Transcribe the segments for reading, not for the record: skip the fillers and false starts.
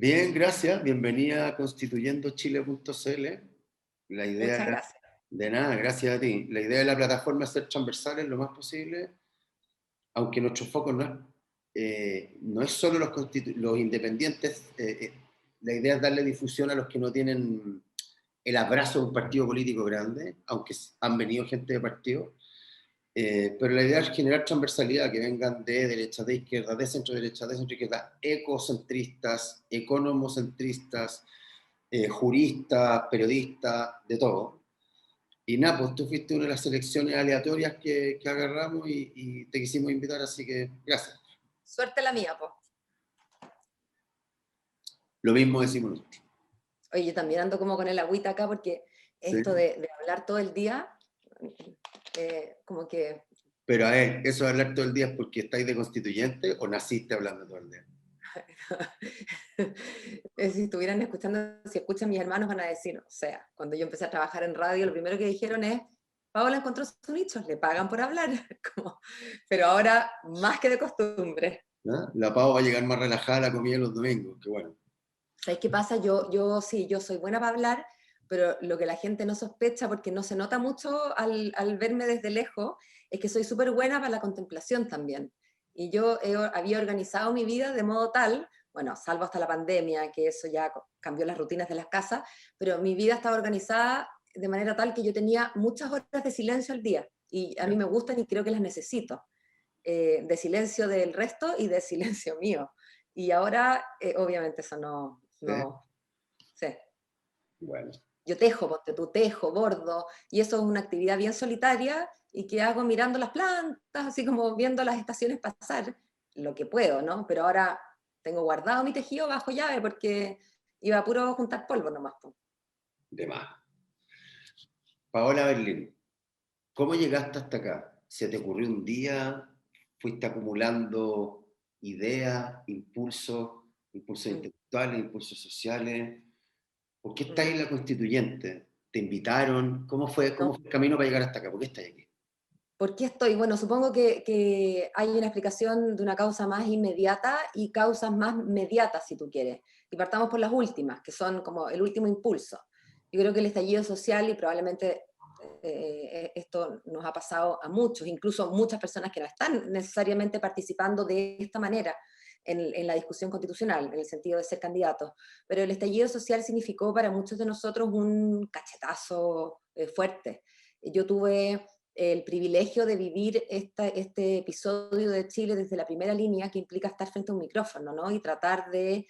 Bien, gracias. Bienvenida a constituyendochile.cl. La idea Muchas era, gracias. de nada, gracias a ti. La idea de la plataforma es ser transversales lo más posible, aunque nuestro foco no es solo los independientes. La idea es darle difusión a los que no tienen el abrazo de un partido político grande, aunque han venido gente de partido. Pero la idea es generar transversalidad, que vengan de derecha, de izquierda, de centro izquierda, ecocentristas, economocentristas, juristas, periodistas, de todo. Y nada, pues tú fuiste una de las selecciones aleatorias que agarramos y te quisimos invitar, así que gracias. Suerte la mía, pues. Lo mismo decimos nosotros. Oye, yo también ando como con el agüita acá porque ¿Sí? esto de hablar todo el día, como que, Pero a ver, ¿eso de hablar todo el día es porque estáis de constituyente o naciste hablando todo el día? si estuvieran escuchando, si escuchan mis hermanos van a decir, o sea, cuando yo empecé a trabajar en radio, lo primero que dijeron es, Paola encontró su nicho, le pagan por hablar, como, pero ahora más que de costumbre. ¿No? La Pau va a llegar más relajada a la comida los domingos, que bueno. ¿Sabes qué pasa? Yo sí, yo soy buena para hablar, pero lo que la gente no sospecha, porque no se nota mucho al verme desde lejos, es que soy súper buena para la contemplación también. Y yo había organizado mi vida de modo tal, bueno, salvo hasta la pandemia, que eso ya cambió las rutinas de las casas, pero mi vida estaba organizada de manera tal que yo tenía muchas horas de silencio al día. Y a mí me gustan y creo que las necesito. De silencio del resto y de silencio mío. Y ahora, obviamente, eso no, ¿Sí? no sé. Bueno, Yo tejo, ponte tú, tejo, bordo, y eso es una actividad bien solitaria y que hago mirando las plantas, así como viendo las estaciones pasar, lo que puedo, ¿no? Pero ahora tengo guardado mi tejido bajo llave porque iba a puro juntar polvo nomás, po. de más. Paola Berlín, ¿cómo llegaste hasta acá? ¿Se te ocurrió un día? ¿Fuiste acumulando ideas, impulsos Mm, intelectuales, impulsos sociales? ¿Por qué estás mm. en la constituyente? ¿Te invitaron? ¿Cómo No, fue el camino para llegar hasta acá? ¿Por qué estás aquí? ¿por qué estoy? Bueno, supongo que hay una explicación de una causa más inmediata y causas más mediatas, si tú quieres. Y partamos por las últimas, que son como el último impulso. Yo creo que el estallido social, y probablemente esto nos ha pasado a muchos, incluso muchas personas que no están necesariamente participando de esta manera en la discusión constitucional, en el sentido de ser candidatos, pero el estallido social significó para muchos de nosotros un cachetazo fuerte. Yo tuve el privilegio de vivir este episodio de Chile desde la primera línea, que implica estar frente a un micrófono, ¿no? Y tratar de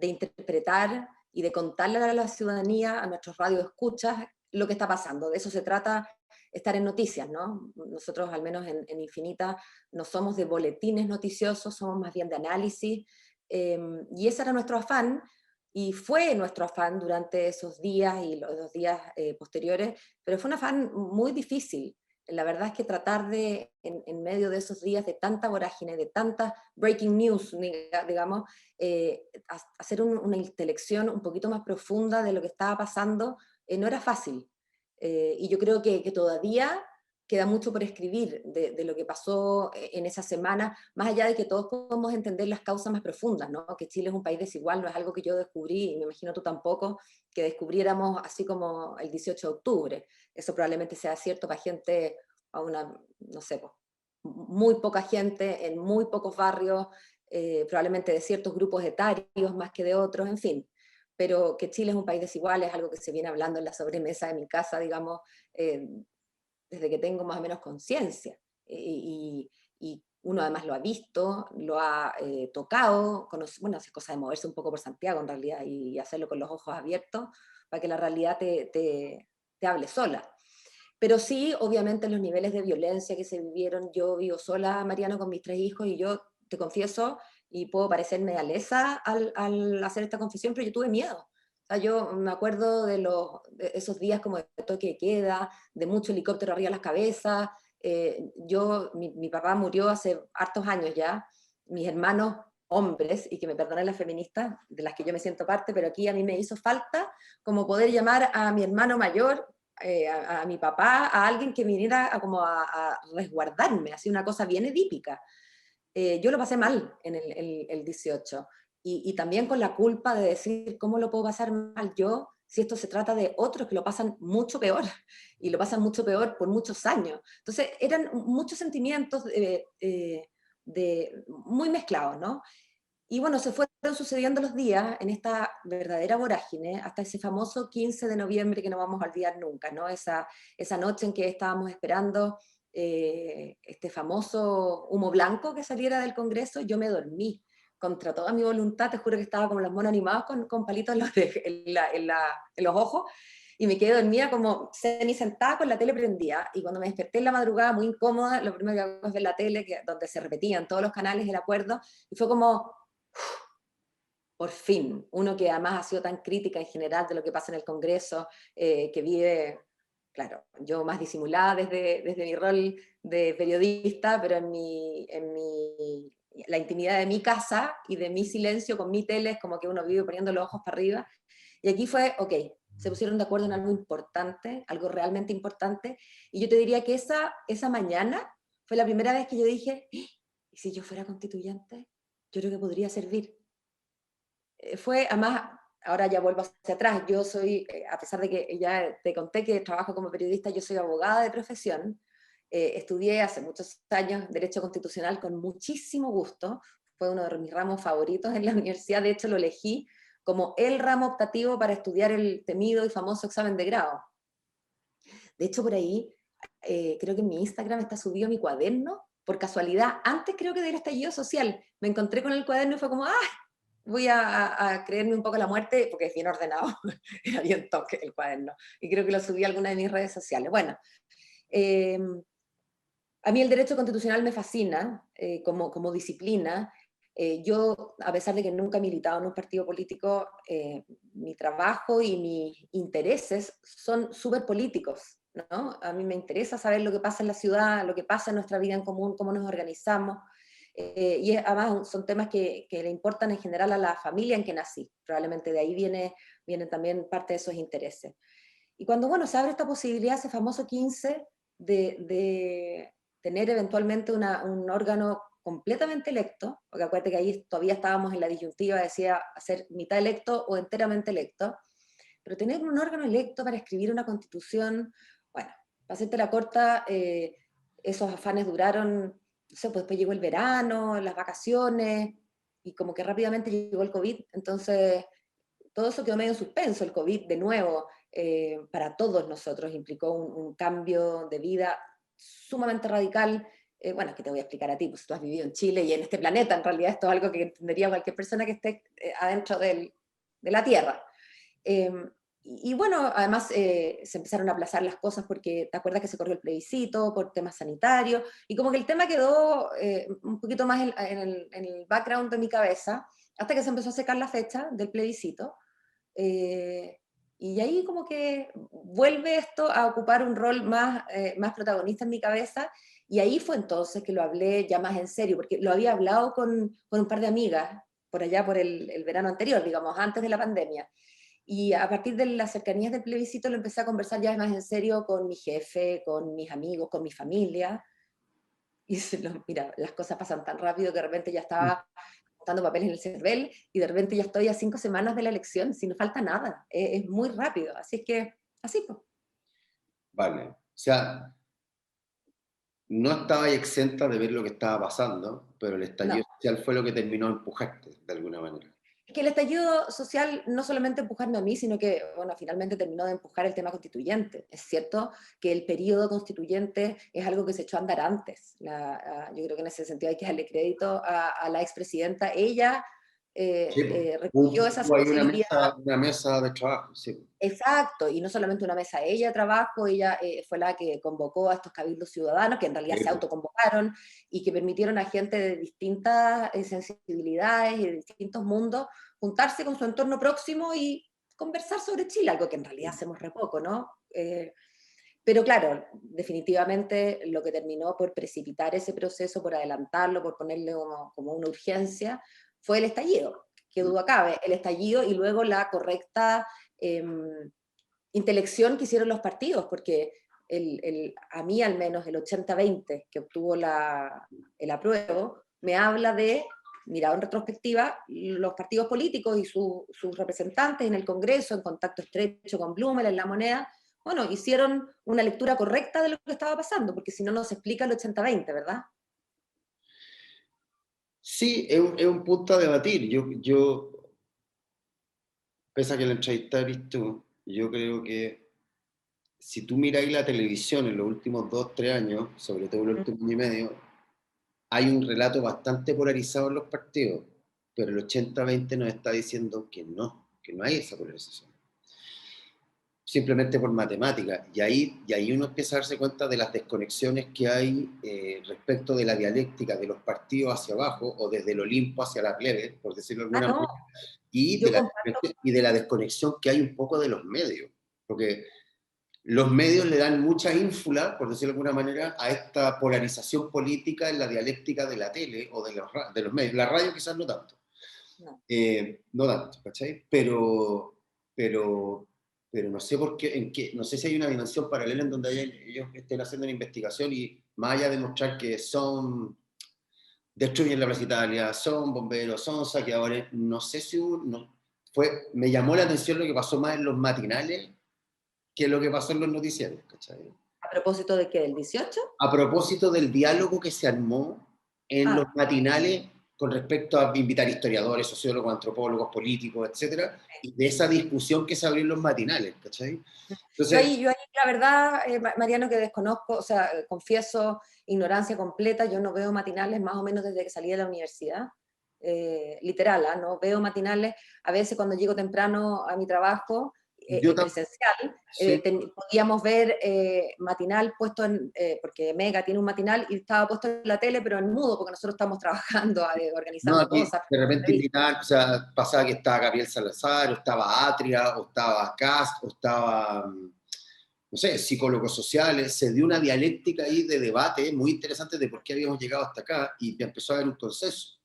interpretar y de contarle a la ciudadanía, a nuestros radioescuchas, lo que está pasando. De eso se trata estar en noticias, ¿no? Nosotros, al menos en Infinita, no somos de boletines noticiosos, somos más bien de análisis, y ese era nuestro afán, y fue nuestro afán durante esos días y los días posteriores, pero fue un afán muy difícil. La verdad es que tratar de, en medio de esos días de tanta vorágine, de tanta breaking news, digamos, hacer una intelección un poquito más profunda de lo que estaba pasando, no era fácil. Y yo creo que todavía queda mucho por escribir de lo que pasó en esa semana, más allá de que todos podemos entender las causas más profundas, ¿no? Que Chile es un país desigual, no es algo que yo descubrí, y me imagino tú tampoco, que descubriéramos así como el 18 de octubre. Eso probablemente sea cierto para gente, a una, no sé, pues, muy poca gente, en muy pocos barrios, probablemente de ciertos grupos etarios más que de otros, en fin. Pero que Chile es un país desigual es algo que se viene hablando en la sobremesa de mi casa, digamos, eh, desde que tengo más o menos conciencia. Y uno además lo ha visto, lo ha tocado, bueno, es cosa de moverse un poco por Santiago en realidad y hacerlo con los ojos abiertos para que la realidad te hable sola. Pero sí, obviamente, los niveles de violencia que se vivieron, yo vivo sola, Mariano, con mis 3 hijos, y yo te confieso, y puedo parecerme alesa al hacer esta confesión, pero yo tuve miedo. O sea, yo me acuerdo de esos días como de toque de queda, de mucho helicóptero arriba de las cabezas. Mi papá murió hace hartos años ya, mis hermanos hombres, y que me perdonen las feministas, de las que yo me siento parte, pero aquí a mí me hizo falta como poder llamar a mi hermano mayor, a mi papá, a alguien que viniera a resguardarme, así una cosa bien edípica. Yo lo pasé mal en el 18. y también con la culpa de decir, ¿cómo lo puedo pasar mal yo si esto se trata de otros que lo pasan mucho peor, y lo pasan mucho peor por muchos años? Entonces eran muchos sentimientos muy mezclados, ¿no? Y bueno, se fueron sucediendo los días en esta verdadera vorágine, hasta ese famoso 15 de noviembre que no vamos a olvidar nunca, ¿no? Esa noche en que estábamos esperando este famoso humo blanco que saliera del Congreso. Yo me dormí contra toda mi voluntad, te juro que estaba como los monos animados con palitos en los ojos, y me quedé dormida como semi sentada con la tele prendida, y cuando me desperté en la madrugada muy incómoda, lo primero que hago es ver la tele, donde se repetían todos los canales del acuerdo, y fue como, por fin, uno que además ha sido tan crítica en general de lo que pasa en el Congreso, que vive, claro, yo más disimulada desde mi rol de periodista, pero la intimidad de mi casa y de mi silencio con mi tele, es como que uno vive poniendo los ojos para arriba. Y aquí fue, ok, se pusieron de acuerdo en algo importante, algo realmente importante, y yo te diría que esa mañana fue la primera vez que yo dije, ¿y si yo fuera constituyente? Yo creo que podría servir. Fue, además, ahora ya vuelvo hacia atrás, yo soy, a pesar de que ya te conté que trabajo como periodista, yo soy abogada de profesión, estudié hace muchos años Derecho Constitucional con muchísimo gusto, fue uno de mis ramos favoritos en la universidad, de hecho lo elegí como el ramo optativo para estudiar el temido y famoso examen de grado. De hecho, por ahí, creo que en mi Instagram está subido mi cuaderno, por casualidad, antes creo que del estallido social, me encontré con el cuaderno y fue como, ¡ah! Voy a creerme un poco la muerte, porque es bien ordenado, era bien toque el cuaderno, y creo que lo subí a alguna de mis redes sociales. Bueno, eh, a mí el derecho constitucional me fascina como disciplina. Yo, a pesar de que nunca he militado en un partido político, mi trabajo y mis intereses son súper políticos, ¿no? A mí me interesa saber lo que pasa en la ciudad, lo que pasa en nuestra vida en común, cómo nos organizamos, y además son temas que le importan en general a la familia en que nací. Probablemente de ahí vienen también parte de esos intereses. Y cuando, bueno, se abre esta posibilidad, ese famoso 15, de tener eventualmente un órgano completamente electo, porque acuérdate que ahí todavía estábamos en la disyuntiva, decía hacer mitad electo o enteramente electo, pero tener un órgano electo para escribir una constitución, bueno, para hacerte la corta, esos afanes duraron, no sé, pues después llegó el verano, las vacaciones, y como que rápidamente llegó el COVID, entonces todo eso quedó medio en suspenso. El COVID, de nuevo, para todos nosotros implicó un cambio de vida sumamente radical. Bueno, que te voy a explicar a ti, pues tú has vivido en Chile y en este planeta, en realidad esto es algo que entendería cualquier persona que esté adentro de la Tierra. Eh, y bueno, además se empezaron a aplazar las cosas porque te acuerdas que se corrió el plebiscito por temas sanitarios, y como que el tema quedó un poquito más en el background de mi cabeza, hasta que se empezó a secar la fecha del plebiscito, eh, y ahí como que vuelve esto a ocupar un rol más protagonista en mi cabeza, y ahí fue entonces que lo hablé ya más en serio, porque lo había hablado con un par de amigas por allá por el verano anterior, digamos, antes de la pandemia. Y a partir de las cercanías del plebiscito lo empecé a conversar ya más en serio con mi jefe, con mis amigos, con mi familia. Y mira, las cosas pasan tan rápido que de repente ya estaba dando papeles en el CERVEL y de repente ya estoy a 5 semanas de la elección, si no falta nada. Es muy rápido. Así es que, así pues. Vale. O sea, no estaba exenta de ver lo que estaba pasando, pero el No. estallido social fue lo que terminó de empujarte, de alguna manera. Es que el estallido social no solamente empujarme a mí, sino que, bueno, finalmente terminó de empujar el tema constituyente. Es cierto que el periodo constituyente es algo que se echó a andar antes. Yo creo que en ese sentido hay que darle crédito a la expresidenta. Ella Sí, recogió esa hubo ahí sensibilidad. una mesa de trabajo, sí. Exacto, y no solamente una mesa ella de trabajo, ella fue la que convocó a estos cabildos ciudadanos, que en realidad se Sí, autoconvocaron y que permitieron a gente de distintas sensibilidades y de distintos mundos juntarse con su entorno próximo y conversar sobre Chile, algo que en realidad hacemos re poco, ¿no? Pero claro, definitivamente lo que terminó por precipitar ese proceso, por adelantarlo, por ponerle como una urgencia, fue el estallido, qué duda cabe, el estallido y luego la correcta eh, intelección que hicieron los partidos, porque a mí al menos el 80-20 que obtuvo el apruebo, me habla de mirado en retrospectiva, los partidos políticos y sus representantes en el Congreso, en contacto estrecho con Blumel, en La Moneda, bueno, hicieron una lectura correcta de lo que estaba pasando, porque si no, no se explica el 80-20, ¿verdad? Sí, es un punto a debatir. Pese a que la entrevista eres tú, yo creo que si tú miráis la televisión en los últimos 2, 3 años, sobre todo en el último año y medio, hay un relato bastante polarizado en los partidos, pero el 80-20 nos está diciendo que no hay esa polarización. Simplemente por matemática. Y ahí uno empieza a darse cuenta de las desconexiones que hay respecto de la dialéctica de los partidos hacia abajo, o desde el Olimpo hacia la plebe, por decirlo de Ah, alguna no, manera, y yo comparto. de la desconexión que hay un poco de los medios. Porque los medios le dan mucha ínfula, por decirlo de alguna manera, a esta polarización política en la dialéctica de la tele o de los medios. La radio quizás no tanto. No. No tanto, ¿cachai? Pero no sé por qué, no sé si hay una dimensión paralela en donde ellos estén haciendo una investigación y más allá de mostrar que destruyen la Plaza Italia, son bomberos, son saqueadores, no sé si me llamó la atención lo que pasó más en los matinales que lo que pasó en los noticieros, ¿cachai? ¿A propósito de qué? ¿Del 18? A propósito del diálogo que se armó en los Ah, matinales con respecto a invitar historiadores, sociólogos, antropólogos, políticos, etcétera, y de esa discusión que se abrió en los matinales, ¿cachai? Entonces, yo ahí, la verdad, Mariano, que desconozco, o sea, confieso ignorancia completa, yo no veo matinales más o menos desde que salí de la universidad, literal, ¿ah? No veo matinales, a veces cuando llego temprano a mi trabajo, yo tampoco, presencial, sí, podíamos ver matinal puesto porque Mega tiene un matinal y estaba puesto en la tele, pero en mudo, porque nosotros estamos trabajando, no, organizando aquí cosas. de repente invitaban, o sea, pasaba que estaba Gabriel Salazar, o estaba Atria, o estaba Cast, o estaba, no sé, psicólogos sociales, se dio una dialéctica ahí de debate muy interesante de por qué habíamos llegado hasta acá y empezó a haber un consenso.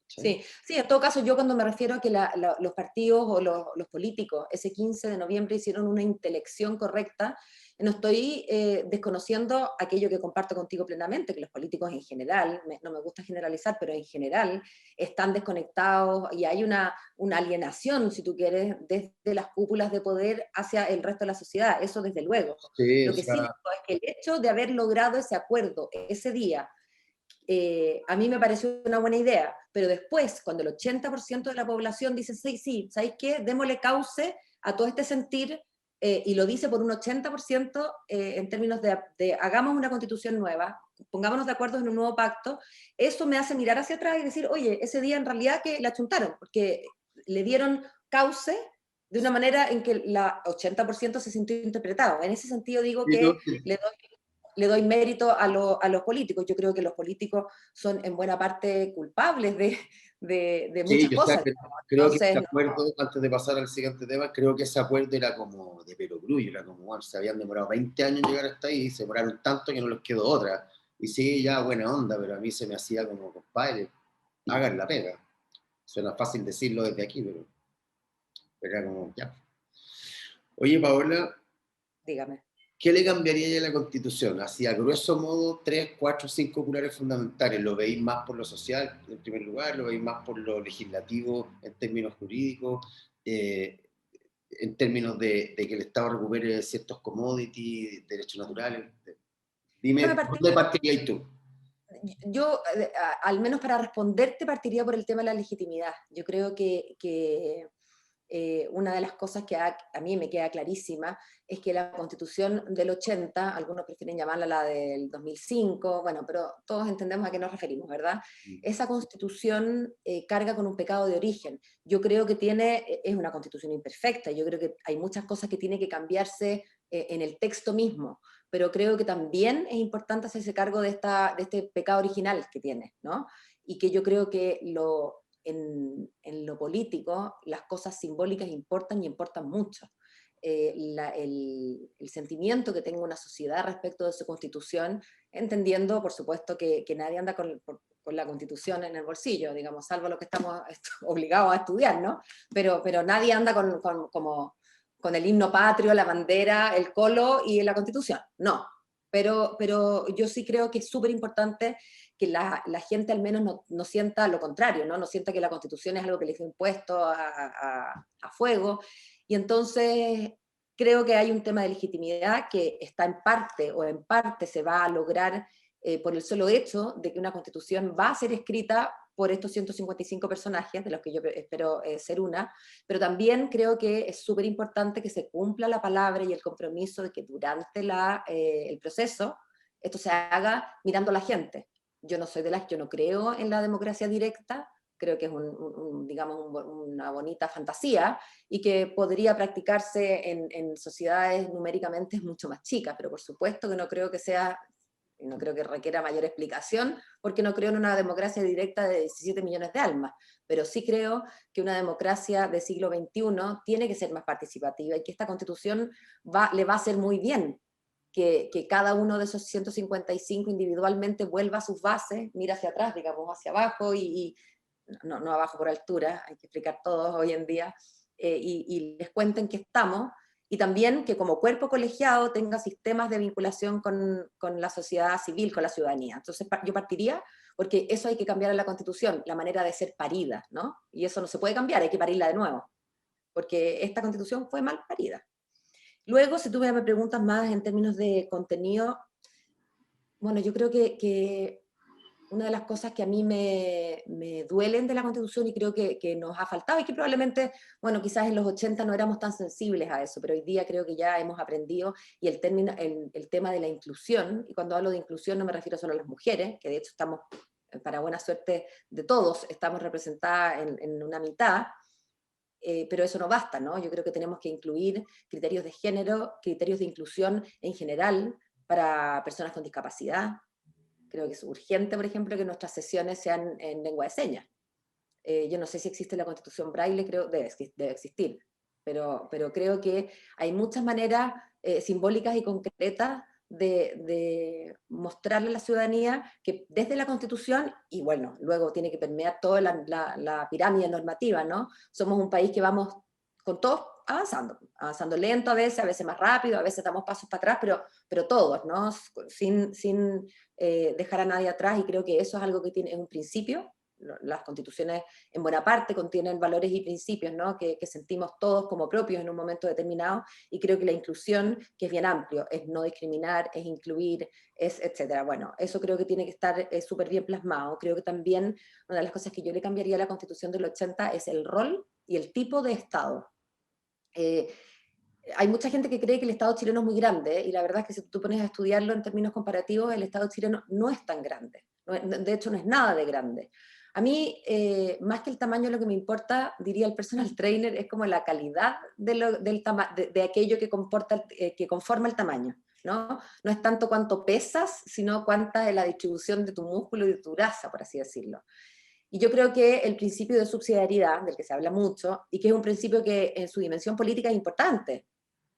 ¿Sí? Sí, sí, en todo caso, yo cuando me refiero a que los partidos o los políticos ese 15 de noviembre hicieron una intelección correcta, no estoy desconociendo aquello que comparto contigo plenamente, que los políticos en general, no me gusta generalizar, pero en general están desconectados y hay una alienación, si tú quieres, desde las cúpulas de poder hacia el resto de la sociedad, eso desde luego. Sí, o Lo que sí digo sea, es que el hecho de haber logrado ese acuerdo ese día, a mí me pareció una buena idea, pero después, cuando el 80% de la población dice, sí, sí, ¿sabéis qué? Démosle cauce a todo este sentir, y lo dice por un 80% en términos de hagamos una constitución nueva, pongámonos de acuerdo en un nuevo pacto, eso me hace mirar hacia atrás y decir, oye, ese día en realidad que la achuntaron, porque le dieron cauce de una manera en que el 80% se sintió interpretado. En ese sentido digo sí, que le doy mérito a los políticos. Yo creo que los políticos son en buena parte culpables de sí, muchas yo, o sea, cosas. creo que ese Entonces, acuerdo, antes de pasar al siguiente tema, creo que ese acuerdo era como de perogrullo, era como, bueno, se habían demorado 20 años en llegar hasta ahí y se demoraron tanto que no les quedó otra. Y sí, ya buena onda, pero a mí se me hacía como, compadre, hagan la pega. Suena fácil decirlo desde aquí, pero era como, ya. Oye, Paola, dígame. ¿qué le cambiaría a la Constitución? Así, a grueso modo, 3, 4, 5 pilares fundamentales. ¿Lo veis más por lo social, en primer lugar? ¿Lo veis más por lo legislativo, en términos jurídicos? Eh, en términos de que el Estado recupere ciertos commodities, derechos naturales. Déjame Dime, partir. ¿dónde partirías tú? Yo, al menos para responderte, partiría por el tema de la legitimidad. Yo creo que una de las cosas que a mí me queda clarísima es que la Constitución del 80, algunos prefieren llamarla la del 2005, bueno, pero todos entendemos a qué nos referimos, ¿verdad? Esa Constitución carga con un pecado de origen. Yo creo que es una Constitución imperfecta, yo creo que hay muchas cosas que tienen que cambiarse en el texto mismo, pero creo que también es importante hacerse cargo de este pecado original que tiene, ¿no? Y que yo creo que en lo político las cosas simbólicas importan y importan mucho. El sentimiento que tenga una sociedad respecto de su constitución, entendiendo, por supuesto, que nadie anda con la constitución en el bolsillo, digamos, salvo lo que estamos obligados a estudiar, ¿no? Pero nadie anda con el himno patrio, la bandera, el colo y la constitución, no. pero yo sí creo que es súper importante que la gente al menos no sienta lo contrario, ¿no? No sienta que la Constitución es algo que les fue impuesto a fuego. Y entonces creo que hay un tema de legitimidad que está en parte, o en parte se va a lograr por el solo hecho de que una Constitución va a ser escrita por estos 155 personajes, de los que yo espero ser una, pero también creo que es súper importante que se cumpla la palabra y el compromiso de que durante el proceso esto se haga mirando a la gente. Yo no creo en la democracia directa, creo que es digamos, una bonita fantasía y que podría practicarse en sociedades numéricamente mucho más chicas, pero por supuesto que no creo que sea, no creo que requiera mayor explicación, porque no creo en una democracia directa de 17 millones de almas, pero sí creo que una democracia del siglo XXI tiene que ser más participativa y que esta Constitución le va a hacer muy bien que cada uno de esos 155 individualmente vuelva a sus bases, mira hacia atrás, digamos, hacia abajo, y no abajo por altura, hay que explicar todos hoy en día, y les cuenten que estamos, y también que como cuerpo colegiado tenga sistemas de vinculación con la sociedad civil, con la ciudadanía. Entonces yo partiría, porque eso hay que cambiar en la Constitución, la manera de ser parida, ¿no? Y eso no se puede cambiar, hay que parirla de nuevo, porque esta Constitución fue mal parida. Luego, si tú me preguntas más en términos de contenido, bueno, yo creo que una de las cosas que a mí me duelen de la Constitución y creo que nos ha faltado, y que probablemente, bueno, quizás en los 80 no éramos tan sensibles a eso, pero hoy día creo que ya hemos aprendido, y el tema de la inclusión, y cuando hablo de inclusión no me refiero solo a las mujeres, que de hecho estamos, para buena suerte de todos, estamos representadas en una mitad, pero eso no basta, ¿no? Yo creo que tenemos que incluir criterios de género, criterios de inclusión en general para personas con discapacidad. Creo que es urgente, por ejemplo, que nuestras sesiones sean en lengua de señas. Yo no sé si existe la Constitución Braille, creo debe existir, pero creo que hay muchas maneras simbólicas y concretas de mostrarle a la ciudadanía que desde la Constitución, y bueno, luego tiene que permear toda la pirámide normativa, ¿no? Somos un país que vamos con todos avanzando lento a veces más rápido, a veces damos pasos para atrás, pero todos, ¿no? Sin dejar a nadie atrás, y creo que eso es algo que es un principio. Las constituciones en buena parte contienen valores y principios, ¿no? que sentimos todos como propios en un momento determinado, y creo que la inclusión, que es bien amplio, es no discriminar, es incluir, es etcétera. Bueno, eso creo que tiene que estar súper bien plasmado. Creo que también una de las cosas que yo le cambiaría a la Constitución del 80 es el rol y el tipo de Estado. Eh, Hay mucha gente que cree que el Estado chileno es muy grande, y la verdad es que si tú pones a estudiarlo en términos comparativos, el Estado chileno no es tan grande. De hecho, no es nada de grande. A mí, más que el tamaño, lo que me importa, diría el personal trainer, es como la calidad de aquello que conforma el tamaño, ¿no? No es tanto cuánto pesas, sino cuánta es la distribución de tu músculo y de tu grasa, por así decirlo. Y yo creo que el principio de subsidiariedad, del que se habla mucho, y que es un principio que en su dimensión política es importante,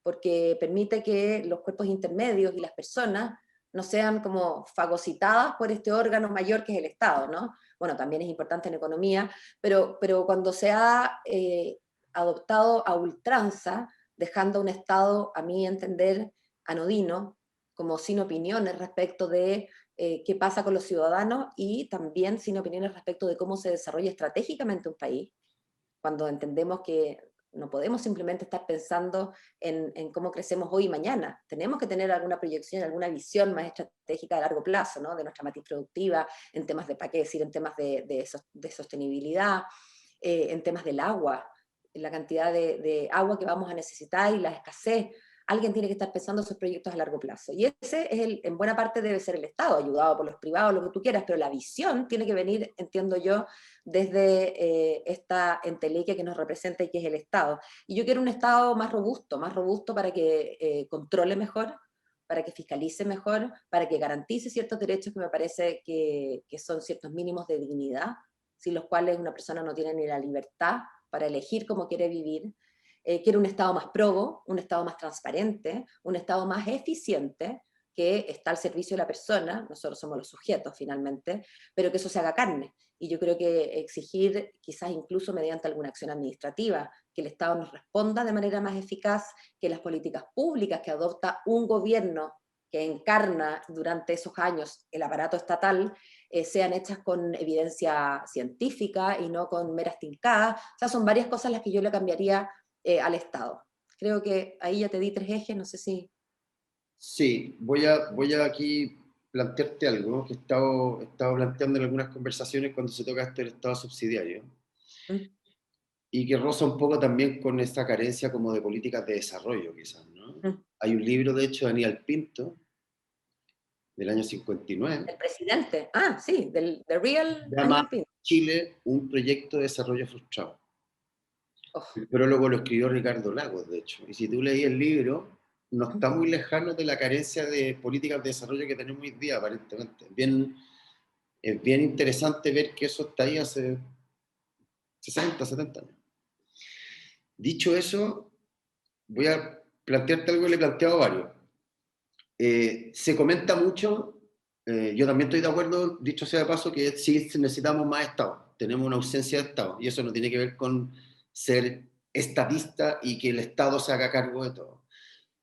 porque permite que los cuerpos intermedios y las personas no sean como fagocitadas por este órgano mayor que es el Estado, ¿no? Bueno, también es importante en economía, pero cuando se ha adoptado a ultranza, dejando a un Estado, a mi entender, anodino, como sin opiniones respecto de qué pasa con los ciudadanos, y también sin opiniones respecto de cómo se desarrolla estratégicamente un país, cuando entendemos que no podemos simplemente estar pensando en cómo crecemos hoy y mañana. Tenemos que tener alguna proyección, alguna visión más estratégica a largo plazo, ¿no? De nuestra matriz productiva, en temas de, ¿para qué decir?, en temas de sostenibilidad, en temas del agua, la cantidad de agua que vamos a necesitar y la escasez. Alguien tiene que estar pensando esos proyectos a largo plazo. Y ese es en buena parte debe ser el Estado, ayudado por los privados, lo que tú quieras, pero la visión tiene que venir, entiendo yo, desde esta entelequia que nos representa y que es el Estado. Y yo quiero un Estado más robusto para que controle mejor, para que fiscalice mejor, para que garantice ciertos derechos que me parece que son ciertos mínimos de dignidad, sin los cuales una persona no tiene ni la libertad para elegir cómo quiere vivir. Quiero un Estado más probo, un Estado más transparente, un Estado más eficiente, que está al servicio de la persona, nosotros somos los sujetos finalmente, pero que eso se haga carne. Y yo creo que exigir, quizás incluso mediante alguna acción administrativa, que el Estado nos responda de manera más eficaz, que las políticas públicas que adopta un gobierno que encarna durante esos años el aparato estatal, sean hechas con evidencia científica y no con meras tincadas. O sea, son varias cosas las que yo le cambiaría al Estado. Creo que ahí ya te di 3 ejes, no sé si... Sí, voy a aquí plantearte algo, ¿no? Que he estado planteando en algunas conversaciones cuando se toca este Estado subsidiario, Mm, y que roza un poco también con esta carencia como de políticas de desarrollo, quizás, ¿no? mm. Hay un libro, de hecho, de Aníbal Pinto, del año 59, El presidente, sí, The Real se llama Animal Print. Chile, un proyecto de desarrollo frustrado. Oh, El prólogo lo escribió Ricardo Lagos, de hecho. Y si tú leí el libro, no mm, está muy lejano de la carencia de políticas de desarrollo que tenemos hoy día, aparentemente. Es bien interesante ver que eso está ahí hace 60, 70 años. Dicho eso, voy a plantearte algo que le he planteado a varios. Se comenta mucho, yo también estoy de acuerdo, dicho sea de paso, que sí necesitamos más Estado. Tenemos una ausencia de Estado. Y eso no tiene que ver con ser estadista y que el Estado se haga cargo de todo.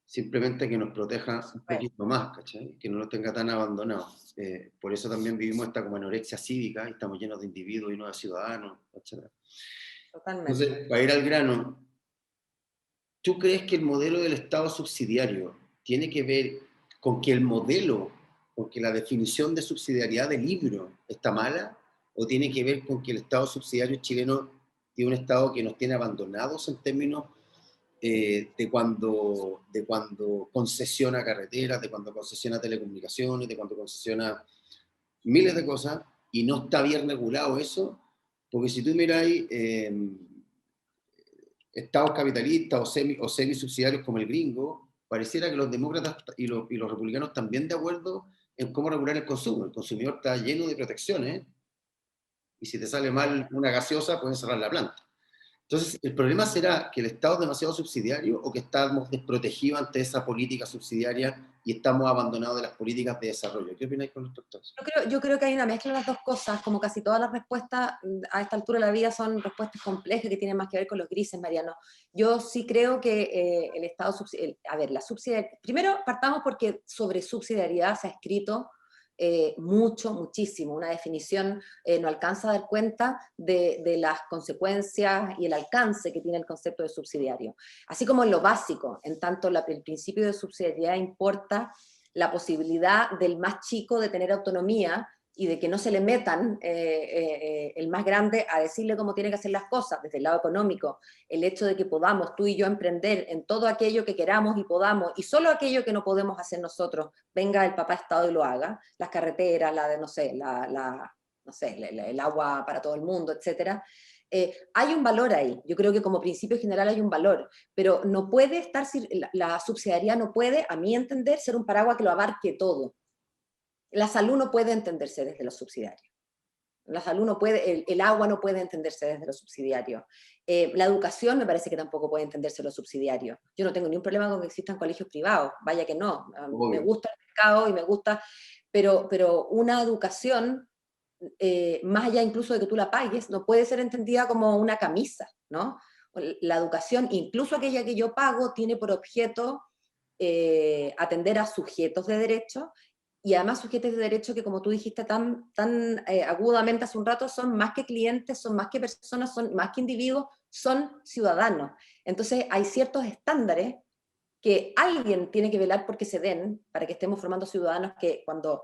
Simplemente que nos por proteja un supuesto, poquito más, ¿cachai? Que no lo tenga tan abandonado. Por eso también vivimos esta como anorexia cívica y estamos llenos de individuos y no de ciudadanos, etc. totalmente. Entonces, para ir al grano, ¿tú crees que el modelo del Estado subsidiario tiene que ver con que el modelo, con que la definición de subsidiariedad del libro está mala? ¿O tiene que ver con que el Estado subsidiario chileno tiene un Estado que nos tiene abandonados en términos de cuando concesiona carreteras, de cuando concesiona telecomunicaciones, de cuando concesiona miles de cosas, y no está bien regulado eso? Porque si tú miráis estados capitalistas o semi subsidiarios como el gringo, pareciera que los demócratas y los republicanos están bien de acuerdo en cómo regular el consumo. El consumidor está lleno de protecciones, y si te sale mal una gaseosa, pueden cerrar la planta. Entonces, ¿el problema será que el Estado es demasiado subsidiario o que estamos desprotegidos ante esa política subsidiaria y estamos abandonados de las políticas de desarrollo? ¿Qué opináis con respecto a eso? Yo creo que hay una mezcla de las dos cosas, como casi todas las respuestas a esta altura de la vida son respuestas complejas que tienen más que ver con los grises, Mariano. Yo sí creo que el Estado, a ver, la subsidiariedad, primero partamos porque sobre subsidiariedad se ha escrito mucho, muchísimo, una definición no alcanza a dar cuenta de las consecuencias y el alcance que tiene el concepto de subsidiario. Así como en lo básico, en tanto el principio de subsidiariedad importa la posibilidad del más chico de tener autonomía y de que no se le metan el más grande a decirle cómo tiene que hacer las cosas desde el lado económico, el hecho de que podamos tú y yo emprender en todo aquello que queramos y podamos, y solo aquello que no podemos hacer nosotros, venga el papá Estado y lo haga, las carreteras, la de, no sé, no sé, el agua para todo el mundo, etcétera. Hay un valor ahí, yo creo que como principio general hay un valor, pero no puede estar, la subsidiariedad no puede, a mi entender, ser un paraguas que lo abarque todo. La salud no puede entenderse desde lo subsidiario. La salud no puede, el agua no puede entenderse desde lo subsidiario. La educación me parece que tampoco puede entenderse lo subsidiario. Yo no tengo ningún problema con que existan colegios privados, vaya que no. Me Obvio. gusta el mercado y me gusta, pero una educación, más allá incluso de que tú la pagues, no puede ser entendida como una camisa, ¿no? La educación, incluso aquella que yo pago, tiene por objeto atender a sujetos de derecho, y además sujetos de derecho que, como tú dijiste tan agudamente hace un rato, son más que clientes, son más que personas, son más que individuos, son ciudadanos. Entonces hay ciertos estándares que alguien tiene que velar porque se den, para que estemos formando ciudadanos que cuando,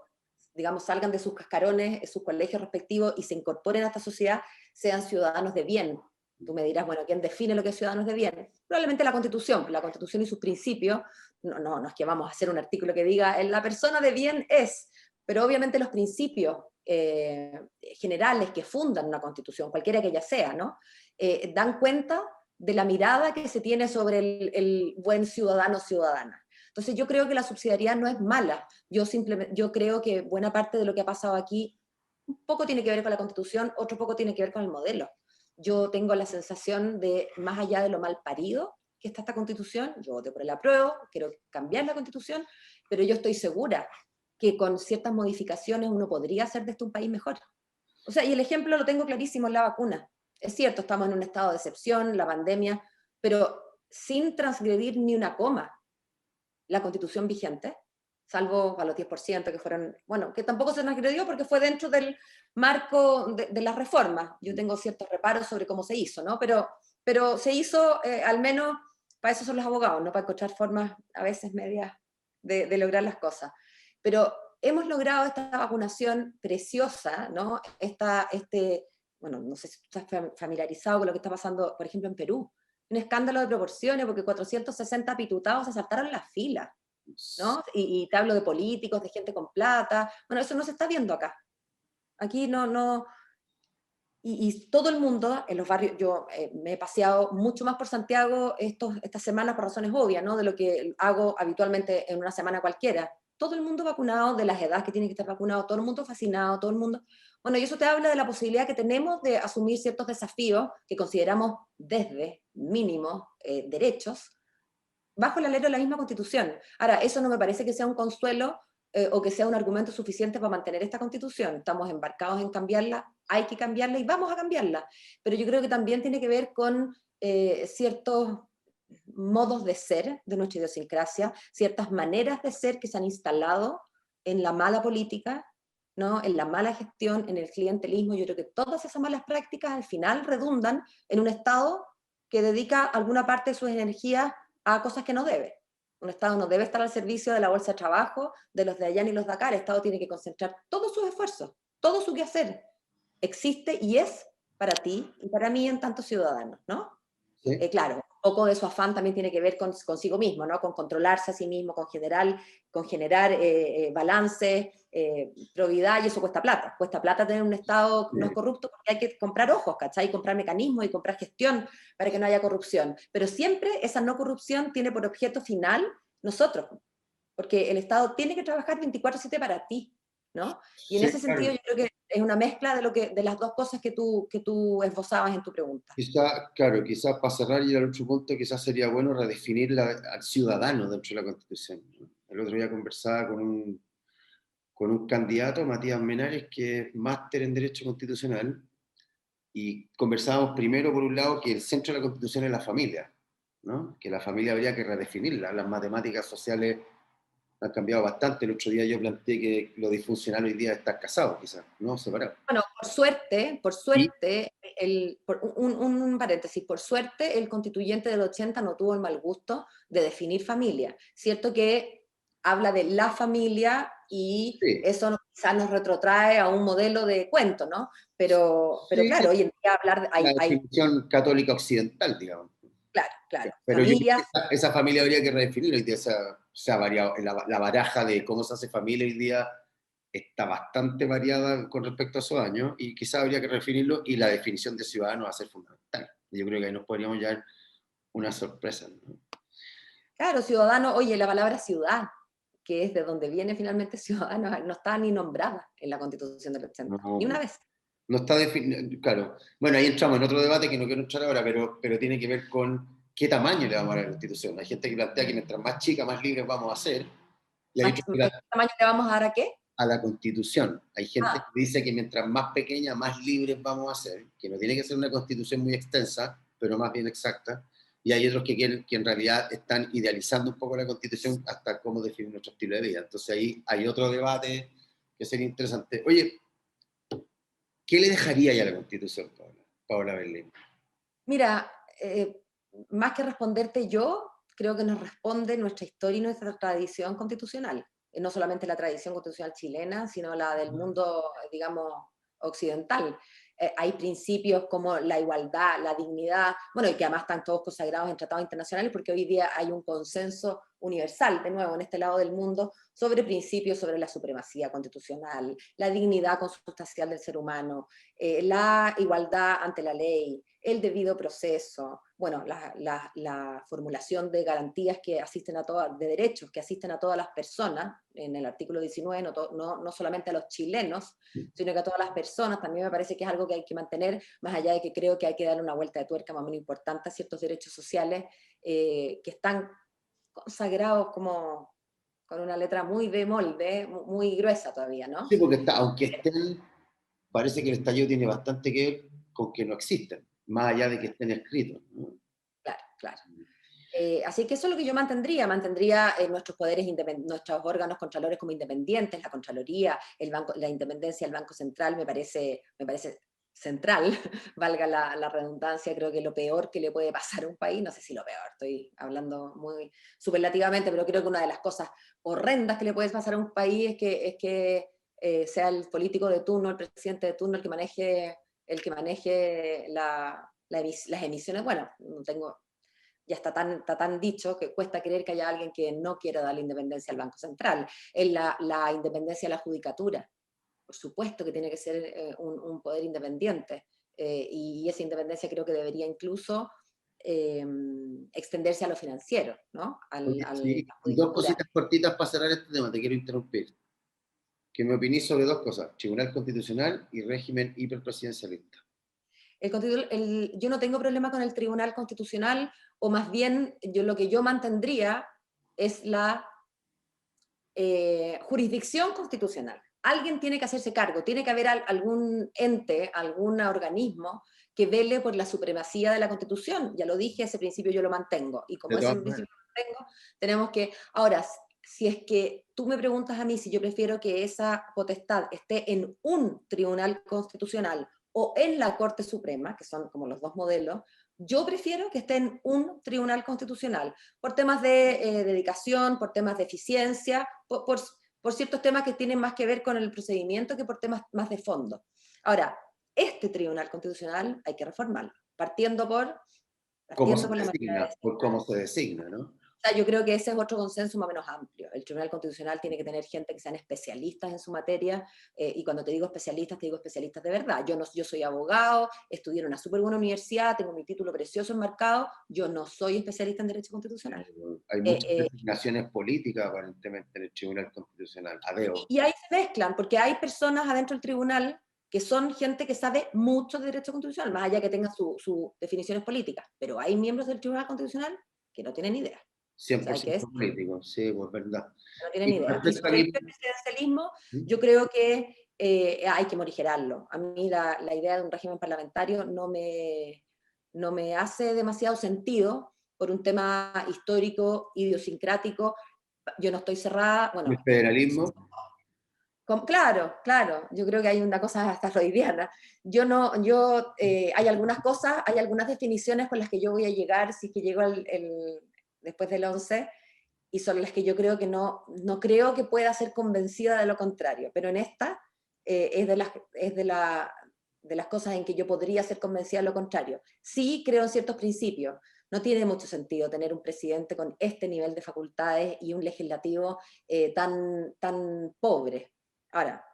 digamos, salgan de sus cascarones, de sus colegios respectivos y se incorporen a esta sociedad, sean ciudadanos de bien. Tú me dirás, bueno, ¿quién define lo que es ciudadanos de bien? Probablemente la Constitución y sus principios. No es que vamos a hacer un artículo que diga, la persona de bien es, pero obviamente los principios generales que fundan una Constitución, cualquiera que ella sea, ¿no? Dan cuenta de la mirada que se tiene sobre el buen ciudadano o ciudadana. Entonces yo creo que la subsidiariedad no es mala, yo creo que buena parte de lo que ha pasado aquí un poco tiene que ver con la Constitución, otro poco tiene que ver con el modelo. Yo tengo la sensación de, más allá de lo mal parido que está esta Constitución, yo voté por el apruebo, quiero cambiar la Constitución, pero yo estoy segura que con ciertas modificaciones uno podría hacer de esto un país mejor. O sea, y el ejemplo lo tengo clarísimo en la vacuna. Es cierto, estamos en un estado de excepción, la pandemia, pero sin transgredir ni una coma la Constitución vigente, salvo a los 10% que fueron, bueno, que tampoco se nos agredió porque fue dentro del marco de las reformas. Yo tengo ciertos reparos sobre cómo se hizo, ¿no? Pero se hizo, al menos, para eso son los abogados, ¿no? Para encontrar formas a veces medias de lograr las cosas. Pero hemos logrado esta vacunación preciosa, ¿no? Bueno, no sé si tú estás familiarizado con lo que está pasando, por ejemplo, en Perú. Un escándalo de proporciones porque 460 pitutados se saltaron la fila, ¿no? Y te hablo de políticos, de gente con plata. Bueno, eso no se está viendo acá. Aquí no. Y todo el mundo en los barrios, yo me he paseado mucho más por Santiago estas semanas por razones obvias, ¿no? De lo que hago habitualmente en una semana cualquiera. Todo el mundo vacunado, de las edades que tiene que estar vacunado, todo el mundo fascinado, todo el mundo... Bueno, y eso te habla de la posibilidad que tenemos de asumir ciertos desafíos que consideramos desde mínimos derechos, bajo el alero de la misma Constitución. Ahora, eso no me parece que sea un consuelo o que sea un argumento suficiente para mantener esta Constitución. Estamos embarcados en cambiarla, hay que cambiarla y vamos a cambiarla. Pero yo creo que también tiene que ver con ciertos modos de ser de nuestra idiosincrasia, ciertas maneras de ser que se han instalado en la mala política, ¿no? En la mala gestión, en el clientelismo. Yo creo que todas esas malas prácticas al final redundan en un Estado que dedica alguna parte de sus energías a cosas que no debe. Un Estado no debe estar al servicio de la bolsa de trabajo, de los de allá ni los de acá. El Estado tiene que concentrar todos sus esfuerzos, todo su quehacer. Existe y es para ti y para mí en tanto ciudadanos, ¿no? Sí. Claro, un poco de su afán también tiene que ver consigo mismo, ¿no? Con controlarse a sí mismo, con generar balances, probidad, y eso cuesta plata. Cuesta plata tener un Estado no corrupto porque hay que comprar ojos, ¿cachai? Comprar mecanismos y comprar gestión para que no haya corrupción. Pero siempre esa no corrupción tiene por objeto final nosotros, porque el Estado tiene que trabajar 24/7 para ti, ¿no? Y en Sí, ese sentido claro. yo creo que es una mezcla de las dos cosas que tú esbozabas en tu pregunta. Claro, quizás para cerrar y ir al otro punto, quizás sería bueno redefinir al ciudadano dentro de la Constitución, ¿no? El otro día conversaba con un candidato, Matías Menares, que es máster en Derecho Constitucional, y conversábamos primero, por un lado, que el centro de la Constitución es la familia, ¿no? Que la familia habría que redefinirla. Las matemáticas sociales han cambiado bastante. El otro día yo planteé que lo disfuncional hoy día es estar casado, quizás, ¿no? Separado. Bueno, por Y suerte, un paréntesis, por suerte el constituyente del 80 no tuvo el mal gusto de definir familia. Cierto que habla de la familia y sí, eso quizás nos retrotrae a un modelo de cuento, ¿no? Pero sí, claro, hoy en día hablar, la hay definición católica occidental, digamos. claro, Pero yo creo que familias. esa familia habría que redefinir. Hoy día se ha variado. La baraja de cómo se hace familia hoy día está bastante variada con respecto a esos años y quizás habría que redefinirlo y la definición de ciudadano va a ser fundamental. Yo creo que ahí nos podríamos llevar una sorpresa, ¿no? Claro, ciudadano, oye, la palabra ciudad, que es de donde viene finalmente ciudadano, no está ni nombrada en la Constitución del 80, ni No, una vez. no está definido, claro. Bueno, ahí entramos en otro debate que no quiero entrar ahora, pero tiene que ver con qué tamaño le vamos a dar a la Constitución. Hay gente que plantea que mientras más chica, más libres vamos a ser, y hay otros que ¿Qué tamaño le vamos a dar a qué? a la Constitución. Hay gente Ah, que dice que mientras más pequeña, más libres vamos a ser, que no tiene que ser una Constitución muy extensa, pero más bien exacta. Y hay otros que en realidad están idealizando un poco la Constitución hasta cómo definir nuestro estilo de vida. Entonces ahí hay otro debate que sería interesante. Oye, ¿qué le dejaría ya a la Constitución, Paola Berlín? mira, más que responderte yo, creo que nos responde nuestra historia y nuestra tradición constitucional. No solamente la tradición constitucional chilena, sino la del mundo, digamos, occidental. Hay principios como la igualdad, la dignidad, bueno, y que además están todos consagrados en tratados internacionales, porque hoy día hay un consenso universal, de nuevo, en este lado del mundo, sobre principios sobre la supremacía constitucional, la dignidad consustancial del ser humano, la igualdad ante la ley, el debido proceso, bueno, la formulación de garantías que asisten a todas, de derechos que asisten a todas las personas, en el artículo 19, no solamente a los chilenos, sino que a todas las personas, también me parece que es algo que hay que mantener, más allá de que creo que hay que darle una vuelta de tuerca más o menos importante a ciertos derechos sociales que están consagrados como con una letra muy bemol, muy gruesa todavía, ¿no? Sí, porque aunque estén, parece que el estallido tiene bastante que ver con que no existen, más allá de que estén escritos, ¿no? Claro, claro. Así que eso es lo que yo mantendría nuestros poderes, nuestros órganos contralores como independientes, la Contraloría, el banco, la independencia del Banco Central me parece central, valga la redundancia. Creo que lo peor que le puede pasar a un país, no sé si lo peor, estoy hablando muy superlativamente, pero creo que una de las cosas horrendas que le puede pasar a un país sea el político de turno, el presidente de turno, el que maneje las emisiones. Bueno, no tengo, ya está tan dicho que cuesta creer que haya alguien que no quiera dar la independencia al Banco Central. En la independencia de la judicatura, por supuesto que tiene que ser un poder independiente, y esa independencia creo que debería incluso extenderse a lo financiero, ¿no? Oye, sí, La y dos judicatura. cositas cortitas para cerrar este tema, te quiero interrumpir. Que me opiné sobre dos cosas, Tribunal Constitucional y régimen hiperpresidencialista. Yo no tengo problema con el Tribunal Constitucional, o más bien lo que yo mantendría es la jurisdicción constitucional. Alguien tiene que hacerse cargo, tiene que haber algún ente, algún organismo que vele por la supremacía de la Constitución. Ya lo dije, ese principio yo lo mantengo, y como De ese todas maneras, principio lo mantengo, tenemos que... Ahora, si es que tú me preguntas a mí si yo prefiero que esa potestad esté en un tribunal constitucional o en la Corte Suprema, que son como los dos modelos, yo prefiero que esté en un tribunal constitucional, por temas de dedicación, por temas de eficiencia, por ciertos temas que tienen más que ver con el procedimiento que por temas más de fondo. Ahora, este tribunal constitucional hay que reformarlo, cómo se partiendo por la manera de designa, por designar. cómo se designa, ¿no? O sea, yo creo que ese es otro consenso más o menos amplio. El Tribunal Constitucional tiene que tener gente que sean especialistas en su materia, y cuando te digo especialistas de verdad. Yo soy abogado, estudié en una súper buena universidad, tengo mi título precioso enmarcado, yo no soy especialista en Derecho Constitucional. Hay Eh, muchas eh, designaciones políticas aparentemente en el Tribunal Constitucional. Adeo. y ahí se mezclan, porque hay personas adentro del tribunal que son gente que sabe mucho de Derecho Constitucional, más allá que tengan sus definiciones políticas, pero hay miembros del Tribunal Constitucional que no tienen idea. O sea, hay que 100% político, sí, pues verdad. no tienen Y con idea. Y respecto al sobre el presidencialismo, yo creo que hay que morigerarlo. A mí la idea de un régimen parlamentario no me hace demasiado sentido por un tema histórico, idiosincrático. Yo no estoy cerrada, el bueno, federalismo, claro, claro, yo creo que hay una cosa hasta freudiana. Yo no, yo, hay algunas cosas, hay algunas definiciones con las que yo voy a llegar si es que llego después del 11, y son las que yo creo que no creo que pueda ser convencida de lo contrario, pero en esta de las cosas en que yo podría ser convencida de lo contrario. Sí creo en ciertos principios. No tiene mucho sentido tener un presidente con este nivel de facultades y un legislativo tan pobre. Ahora,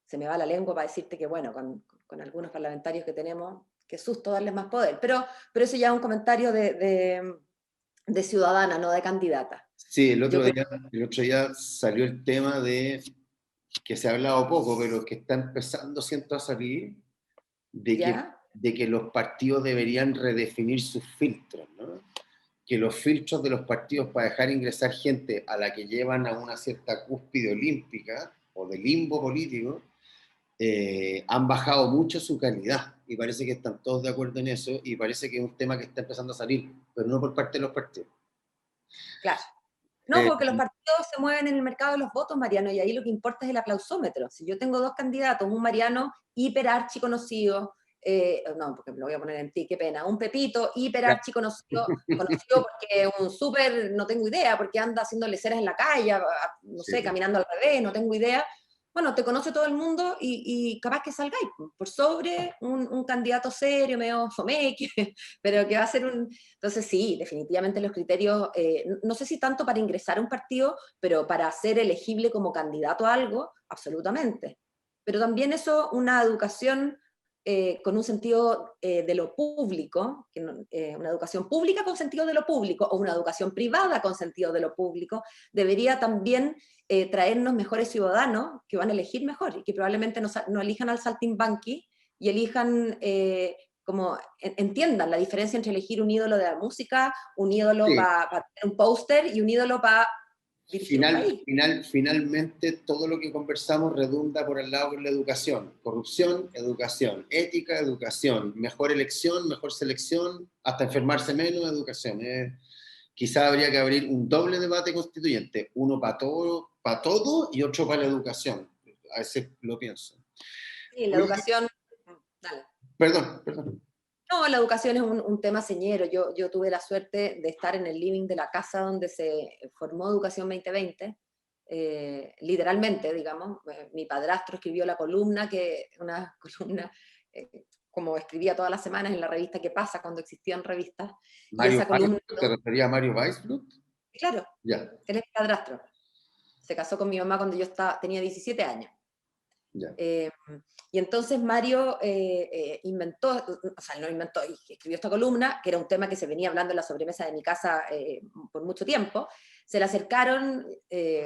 se me va la lengua para decirte que, bueno, con algunos parlamentarios que tenemos, qué susto darles más poder, pero eso ya es un comentario de ciudadana, no de candidata. sí, Yo creo, el otro día salió el tema de, que se ha hablado poco, pero que está empezando, siento, a salir, ¿ya? de que los partidos deberían redefinir sus filtros, ¿no? Que los filtros de los partidos para dejar ingresar gente a la que llevan a una cierta cúspide olímpica o de limbo político, han bajado mucho su calidad, y parece que están todos de acuerdo en eso, y parece que es un tema que está empezando a salir, pero no por parte de los partidos. Claro. No, Eh, porque los partidos se mueven en el mercado de los votos, Mariano, y ahí lo que importa es el aplausómetro. Si yo tengo dos candidatos, un Mariano hiper archi conocido, no, porque me lo voy a poner en ti, qué pena, un Pepito hiper archi conocido, conocido porque es un súper, no tengo idea, porque anda haciendo leceras en la calle, no sé, sí, caminando al revés, no tengo idea. Bueno, te conoce todo el mundo y capaz que salgáis por sobre un candidato serio, medio fomeque, pero que va a ser un... Entonces sí, definitivamente los criterios, no sé si tanto para ingresar a un partido, pero para ser elegible como candidato a algo, absolutamente. Pero también eso, una educación con un sentido de lo público, una educación pública con sentido de lo público, o una educación privada con sentido de lo público, debería también traernos mejores ciudadanos que van a elegir mejor y que probablemente no elijan al saltimbanqui y elijan como entiendan la diferencia entre elegir un ídolo de la música, un ídolo sí. para tener un póster y un ídolo para dirigir un país. Finalmente, todo lo que conversamos redunda por el lado de la educación. Corrupción, educación. Ética, educación. Mejor elección, mejor selección. Hasta enfermarse menos, educación. quizás habría que abrir un doble debate constituyente, uno para todo y otro para la educación. A veces lo pienso. Sí, la Oye, educación, dale. perdón. No, la educación es un tema señero. Yo tuve la suerte de estar en el living de la casa donde se formó Educación 2020, literalmente, digamos. Mi padrastro escribió la columna, una columna como escribía todas las semanas en la revista ¿Qué pasa?, cuando existían revistas, y Mario esa columna, Weisblut, ¿te refería a Mario Weisblut? claro, Ya, él es mi padrastro. Se casó con mi mamá cuando tenía 17 años. ya. Eh, y entonces Mario inventó, o sea, no inventó, y escribió esta columna, que era un tema que se venía hablando en la sobremesa de mi casa por mucho tiempo. Se le acercaron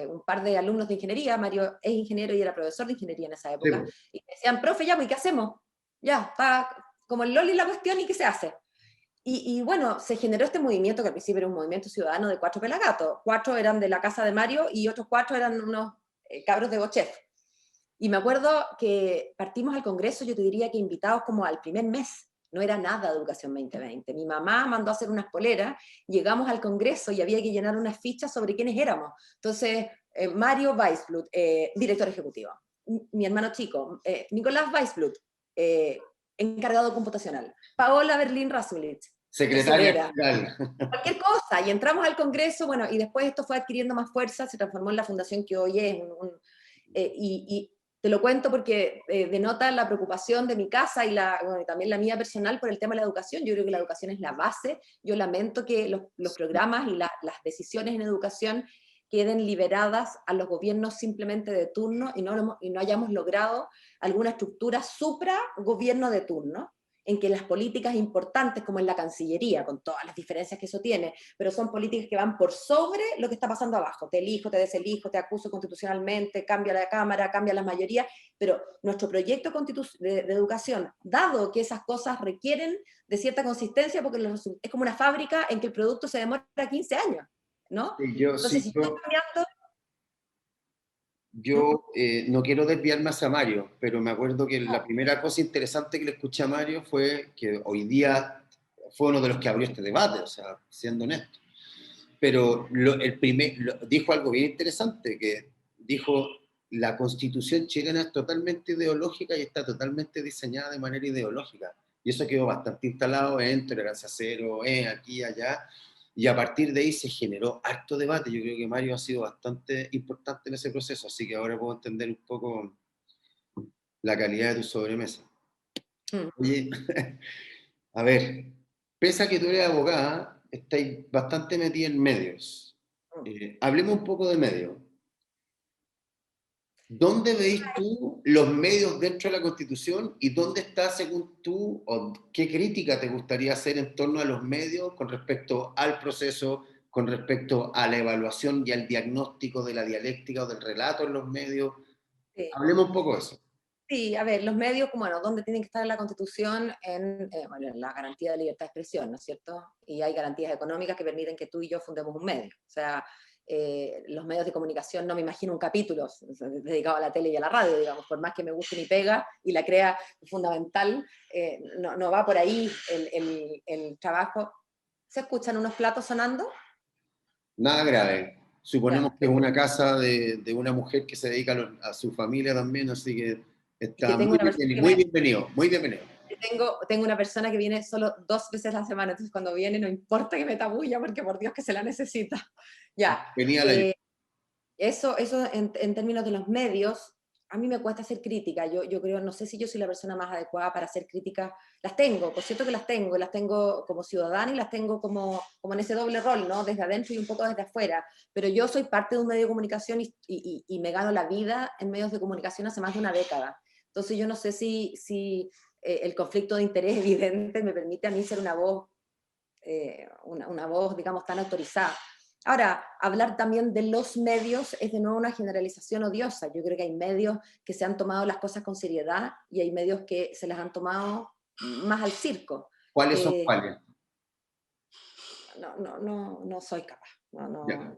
un par de alumnos de ingeniería, Mario es ingeniero y era profesor de ingeniería en esa Sí, época, y me decían, profe, ya, pues, ¿y qué hacemos? Ya, está como el loli la cuestión, ¿y qué se hace? Y bueno, se generó este movimiento, que al principio era un movimiento ciudadano de 4 pelagatos. 4 eran de la casa de Mario y otros 4 eran unos cabros de Bochef. Y me acuerdo que partimos al Congreso, yo te diría que invitados como al primer mes, no era nada de Educación 2020. Mi mamá mandó a hacer unas poleras, llegamos al Congreso y había que llenar unas fichas sobre quiénes éramos. Entonces, Mario Weisblut, director ejecutivo. Mi hermano chico, Nicolás Weisblut, eh, encargado computacional. Paola Berlín Rasulich, secretaria tesorera. general. Cualquier cosa, y entramos al Congreso, bueno, y después esto fue adquiriendo más fuerza, se transformó en la fundación que hoy es, y te lo cuento porque denota la preocupación de mi casa y bueno, también la mía personal por el tema de la educación. Yo creo que la educación es la base. Yo lamento que los programas y las decisiones en educación queden liberadas a los gobiernos simplemente de turno y no hayamos logrado alguna estructura supra gobierno de turno, en que las políticas importantes, como en la Cancillería, con todas las diferencias que eso tiene, pero son políticas que van por sobre lo que está pasando abajo. Te elijo, te deselijo, te acuso constitucionalmente, cambia la Cámara, cambia la mayoría, pero nuestro proyecto de educación, dado que esas cosas requieren de cierta consistencia, porque es como una fábrica en que el producto se demora 15 años, ¿no? Entonces, si estoy cambiando... Yo no quiero desviarme hacia Mario, pero me acuerdo que la primera cosa interesante que le escuché a Mario fue que hoy día fue uno de los que abrió este debate, o sea, siendo honesto. Pero dijo algo bien interesante, que dijo, la Constitución chilena es totalmente ideológica y está totalmente diseñada de manera ideológica. Y eso quedó bastante instalado en tolerancia cero, en aquí y allá. Y a partir de ahí se generó harto debate. Yo creo que Mario ha sido bastante importante en ese proceso, así que ahora puedo entender un poco la calidad de tu sobremesa. Mm. Oye, a ver, pese a que tú eres abogada, estáis bastante metida en medios. Hablemos un poco de medios. ¿Dónde veis tú los medios dentro de la Constitución y dónde está, según tú, o qué crítica te gustaría hacer en torno a los medios con respecto al proceso, con respecto a la evaluación y al diagnóstico de la dialéctica o del relato en los medios? Sí. Hablemos un poco de eso. Sí, a ver, los medios, bueno, ¿dónde tienen que estar en la Constitución? Bueno, en la garantía de libertad de expresión, ¿no es cierto? Y hay garantías económicas que permiten que tú y yo fundemos un medio. O sea, los medios de comunicación, no me imagino un capítulo dedicado a la tele y a la radio, digamos, por más que me guste mi pega y la crea fundamental, no va por ahí el trabajo. ¿Se escuchan unos platos sonando? Nada grave. Suponemos Ya, que es una casa de una mujer que se dedica a su familia también, así que es que está tengo muy una persona bienvenido, que muy bienvenido, muy bienvenido. tengo una persona que viene solo 2 veces a la semana, entonces cuando viene no importa que me tabulla, porque por Dios que se la necesita. Ya, Venía la ayuda. eso en términos de los medios, a mí me cuesta hacer crítica. Yo creo, no sé si yo soy la persona más adecuada para hacer críticas. Las tengo, por cierto que las tengo como ciudadana y las tengo como en ese doble rol, ¿no? Desde adentro y un poco desde afuera. Pero yo soy parte de un medio de comunicación y me gano la vida en medios de comunicación hace más de una década. Entonces yo no sé si el conflicto de interés evidente me permite a mí ser una voz, digamos, tan autorizada. Ahora, hablar también de los medios es de nuevo una generalización odiosa. Yo creo que hay medios que se han tomado las cosas con seriedad y hay medios que se las han tomado más al circo. ¿Cuáles son Eh, cuáles? no soy capaz. Ya.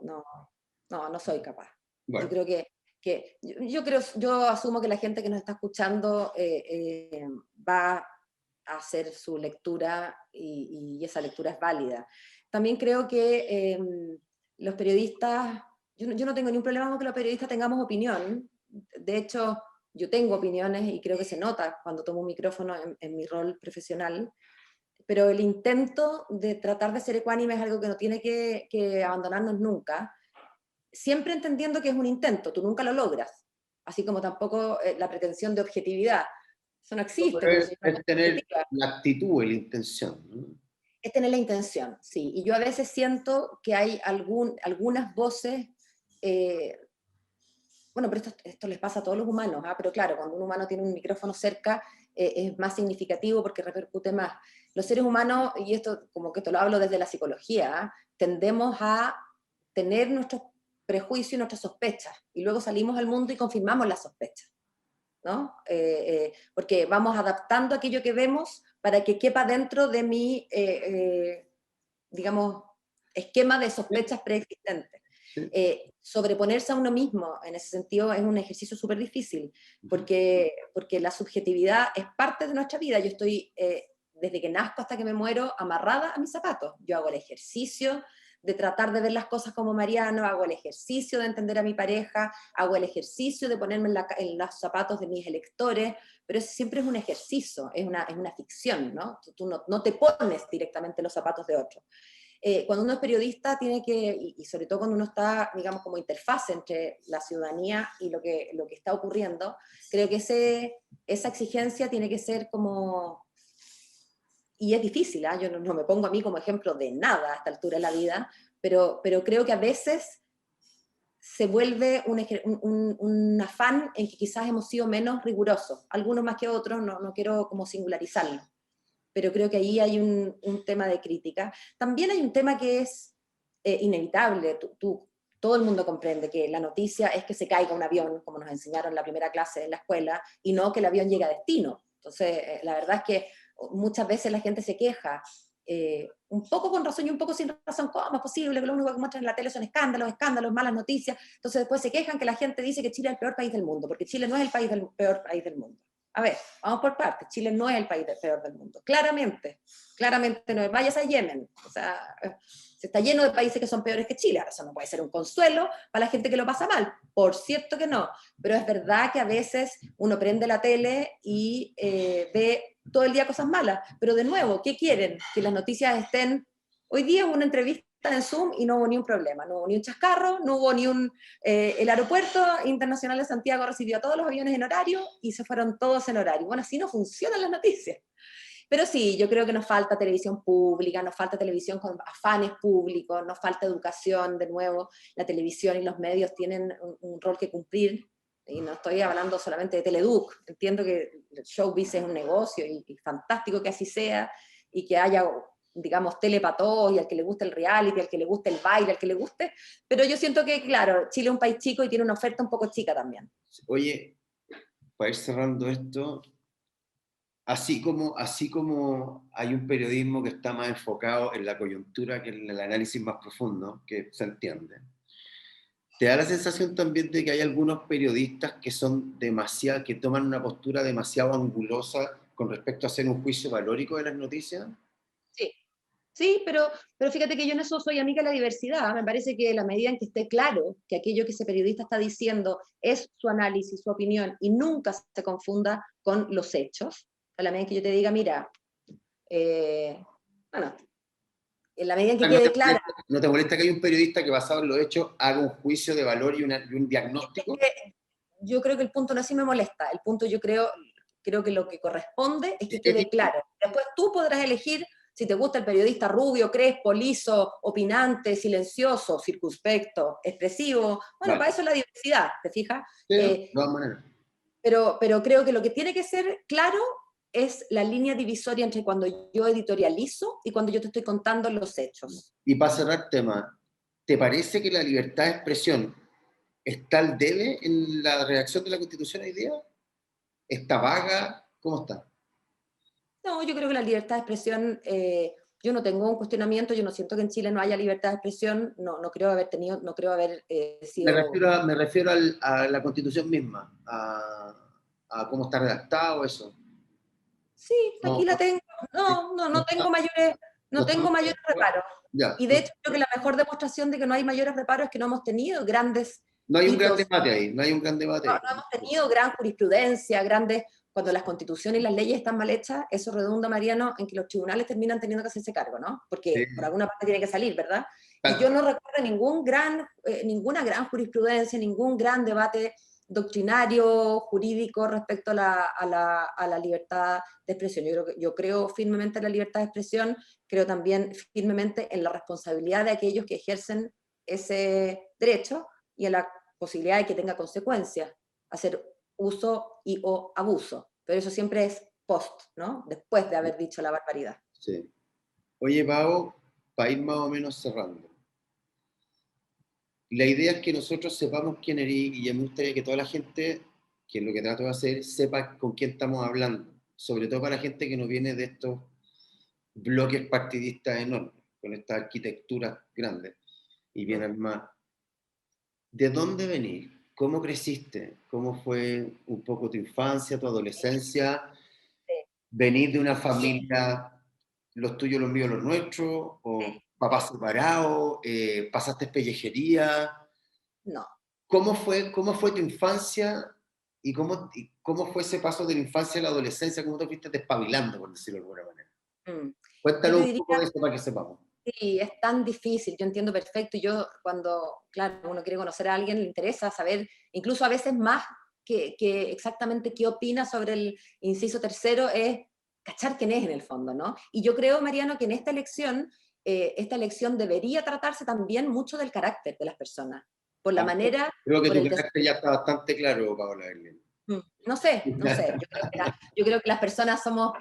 No soy capaz. Yo Bueno, creo yo asumo que la gente que nos está escuchando va a hacer su lectura y esa lectura es válida. también creo que los periodistas, yo no tengo ningún problema con que los periodistas tengamos opinión. De hecho, yo tengo opiniones y creo que se nota cuando tomo un micrófono en mi rol profesional, pero el intento de tratar de ser ecuánime es algo que no tiene que abandonarnos nunca, siempre entendiendo que es un intento, tú nunca lo logras, así como tampoco la pretensión de objetividad. Eso no No, existe, pero porque es, si es una es cosa tener objetiva, la actitud y la intención, ¿no? es tener la intención, sí. Y yo a veces siento que hay algunas voces, eh, bueno, pero esto les pasa a todos los humanos, ¿ah? Pero claro, cuando un humano tiene un micrófono cerca, es más significativo porque repercute más. Los seres humanos, y esto como que te lo hablo desde la psicología, ¿ah? Tendemos a tener nuestros prejuicios y nuestras sospechas, y luego salimos al mundo y confirmamos las sospechas, ¿no? Porque vamos adaptando aquello que vemos para que quepa dentro de mi, digamos, esquema de Sí, sospechas preexistentes. sí. Sobreponerse a uno mismo en ese sentido es un ejercicio súper difícil, Ujú. porque la subjetividad es parte de nuestra vida. Yo estoy, desde que nazco hasta que me muero, amarrada a mis zapatos. Yo hago el ejercicio de tratar de ver las cosas como Mariano, hago el ejercicio de entender a mi pareja, hago el ejercicio de ponerme en los zapatos de mis electores, pero ese siempre es un ejercicio, es una ficción, ¿no? Tú no te pones directamente en los zapatos de otro. Cuando uno es periodista tiene que, y sobre todo cuando uno está, digamos, como interfaz entre la ciudadanía y lo que está ocurriendo, creo que esa exigencia tiene que ser como, y es difícil, ¿eh? Yo no me pongo a mí como ejemplo de nada a esta altura de la vida, pero creo que a veces se vuelve un afán en que quizás hemos sido menos rigurosos, algunos más que otros, no quiero como singularizarlo, pero creo que ahí hay un tema de crítica. También hay un tema que es inevitable, todo el mundo comprende que la noticia es que se caiga un avión, como nos enseñaron en la primera clase en la escuela, y no que el avión llegue a destino. Entonces, la verdad es que muchas veces la gente se queja, un poco con razón y un poco sin razón, ¿cómo es posible que lo único que muestran en la tele son escándalos, malas noticias? Entonces después se quejan que la gente dice que Chile es el peor país del mundo, porque Chile no es el peor país del mundo. A ver, vamos por partes. Chile no es el país peor del mundo. Claramente no es. Vayas a Yemen. O sea, se está lleno de países que son peores que Chile. Ahora, eso no puede ser un consuelo para la gente que lo pasa mal. Por cierto que no. Pero es verdad que a veces uno prende la tele y ve todo el día cosas malas. Pero de nuevo, ¿qué quieren? Que las noticias estén... Hoy día hubo una entrevista en Zoom y no hubo ni un problema, no hubo ni un chascarro, no hubo ni un... el aeropuerto internacional de Santiago recibió a todos los aviones en horario y se fueron todos en horario. Bueno, así no funcionan las noticias. Pero sí, yo creo que nos falta televisión pública, nos falta televisión con afanes públicos, nos falta educación, de nuevo, la televisión y los medios tienen un rol que cumplir, y no estoy hablando solamente de Teleduc, entiendo que el showbiz es un negocio y fantástico que así sea, y que haya, digamos, tele para todos, y al que le guste el reality, al que le guste el baile, al que le guste, pero yo siento que, claro, Chile es un país chico y tiene una oferta un poco chica también. Oye, para ir cerrando esto, así como hay un periodismo que está más enfocado en la coyuntura que en el análisis más profundo, que se entiende, ¿te da la sensación también de que hay algunos periodistas que son demasiado, que toman una postura demasiado angulosa con respecto a hacer un juicio valórico de las noticias? Sí. Sí, pero fíjate que yo en eso soy amiga de la diversidad. Me parece que la medida en que esté claro que aquello que ese periodista está diciendo es su análisis, su opinión, y nunca se confunda con los hechos, a la medida en que yo te diga, mira, eh, bueno, en la medida en que ¿No te quede clara, molesta, no te molesta que hay un periodista que basado en los hechos haga un juicio de valor y un es diagnóstico? que yo creo que el punto no así me molesta, el punto yo creo que lo que corresponde es que quede claro. Después tú podrás elegir si te gusta el periodista rubio, crespo, liso, opinante, silencioso, circunspecto, expresivo. Bueno, para Vale. eso es la diversidad, ¿te fijas? Sí, ¿no? De todas maneras. Pero creo que lo que tiene que ser claro es la línea divisoria entre cuando yo editorializo y cuando yo te estoy contando los hechos. Y para cerrar tema, ¿te parece que la libertad de expresión está al debe en la redacción de la Constitución hoy día? ¿Está vaga? ¿Cómo está? No, yo creo que la libertad de expresión, yo no tengo un cuestionamiento, yo no siento que en Chile no haya libertad de expresión, no creo haber tenido, no creo haber sido... Me refiero a la Constitución misma, a cómo está redactado eso. Sí, aquí No, la tengo, no, no tengo mayores, no no tengo estamos, mayores reparos. Ya. Y de hecho creo que la mejor demostración de que no hay mayores reparos es que no hemos tenido grandes No hay un gran hitos, debate ahí, no hay un gran debate no, ahí. no hemos tenido gran jurisprudencia, grandes, cuando las constituciones y las leyes están mal hechas, eso redunda, Mariano, en que los tribunales terminan teniendo que hacerse cargo, ¿no? Sí, Porque por alguna parte tiene que salir, ¿verdad? Y yo exacto. no recuerdo ninguna gran jurisprudencia, ningún gran debate doctrinario, jurídico respecto a la libertad de expresión. Yo creo firmemente en la libertad de expresión, creo también firmemente en la responsabilidad de aquellos que ejercen ese derecho y en la posibilidad de que tenga consecuencias, hacer uso y o abuso. Pero eso siempre es post, ¿no? Después de haber dicho la barbaridad. Sí. Oye, Pau, para ir más o menos cerrando. La idea es que nosotros sepamos quién eres y ya me gustaría que toda la gente, que es lo que trato de hacer, sepa con quién estamos hablando. Sobre todo para la gente que no viene de estos bloques partidistas enormes, con estas arquitecturas grandes y bien armadas. ¿De dónde venís? ¿Cómo creciste? ¿Cómo fue un poco tu infancia, tu adolescencia? ¿Venís de una familia, los tuyos, los míos, los nuestros? ¿O papás separados? ¿Pasaste pellejería? No. Cómo fue tu infancia y cómo fue ese paso de la infancia a la adolescencia? ¿Cómo te fuiste despabilando, por decirlo de alguna manera? Mm. Yo te Cuéntanos un diría, poco de eso para que sepamos. sí, es tan difícil, yo entiendo perfecto, yo cuando, claro, uno quiere conocer a alguien, le interesa saber, incluso a veces más que exactamente qué opina sobre el inciso tercero, es cachar quién es en el fondo, ¿no? Y yo creo, Mariano, que en esta elección debería tratarse también mucho del carácter de las personas, por la manera, Creo que por tu el carácter ya está bastante claro, Paola Berlín. No sé, no sé. Yo creo que las personas somos,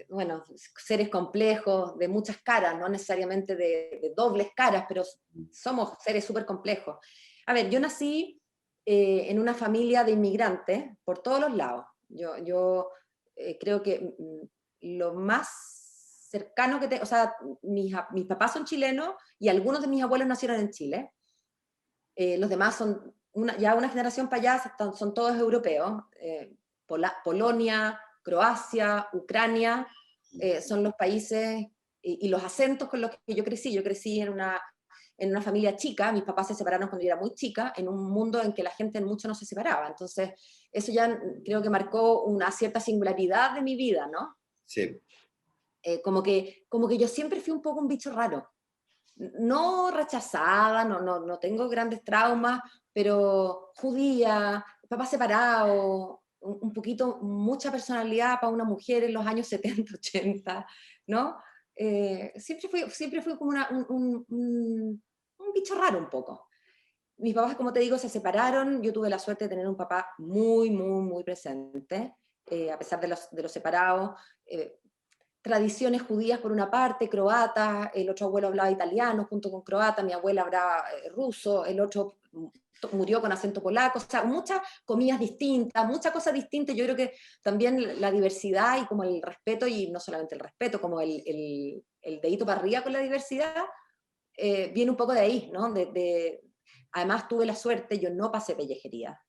bueno, seres complejos, de muchas caras, no necesariamente de dobles caras, pero somos seres súper complejos. A ver, yo nací en una familia de inmigrantes por todos los lados. Yo creo que lo más cercano que tengo, o sea, mis papás son chilenos y algunos de mis abuelos nacieron en Chile. Los demás son ya una generación para allá, son todos europeos. Polonia, Croacia, Ucrania, son los países y los acentos con los que yo crecí. Yo crecí en una familia chica, mis papás se separaron cuando yo era muy chica, en un mundo en que la gente mucho no se separaba. Entonces, eso ya creo que marcó una cierta singularidad de mi vida, ¿no? Sí. Como que yo siempre fui un poco un bicho raro, no rechazada, no tengo grandes traumas, pero judía, papá separado, un poquito, mucha personalidad para una mujer en los años 70, 80, ¿no? Siempre fui como un bicho raro un poco. Mis papás, como te digo, se separaron, yo tuve la suerte de tener un papá muy, muy, muy presente, a pesar de los separados. Tradiciones judías por una parte, croatas, el otro abuelo hablaba italiano junto con croata, mi abuela hablaba ruso, el otro murió con acento polaco, o sea, muchas comidas distintas, muchas cosas distintas. Yo creo que también la diversidad y como el respeto, y no solamente el respeto, como el dedito para arriba con la diversidad, viene un poco de ahí, ¿no? Además tuve la suerte, yo no pasé pellejería.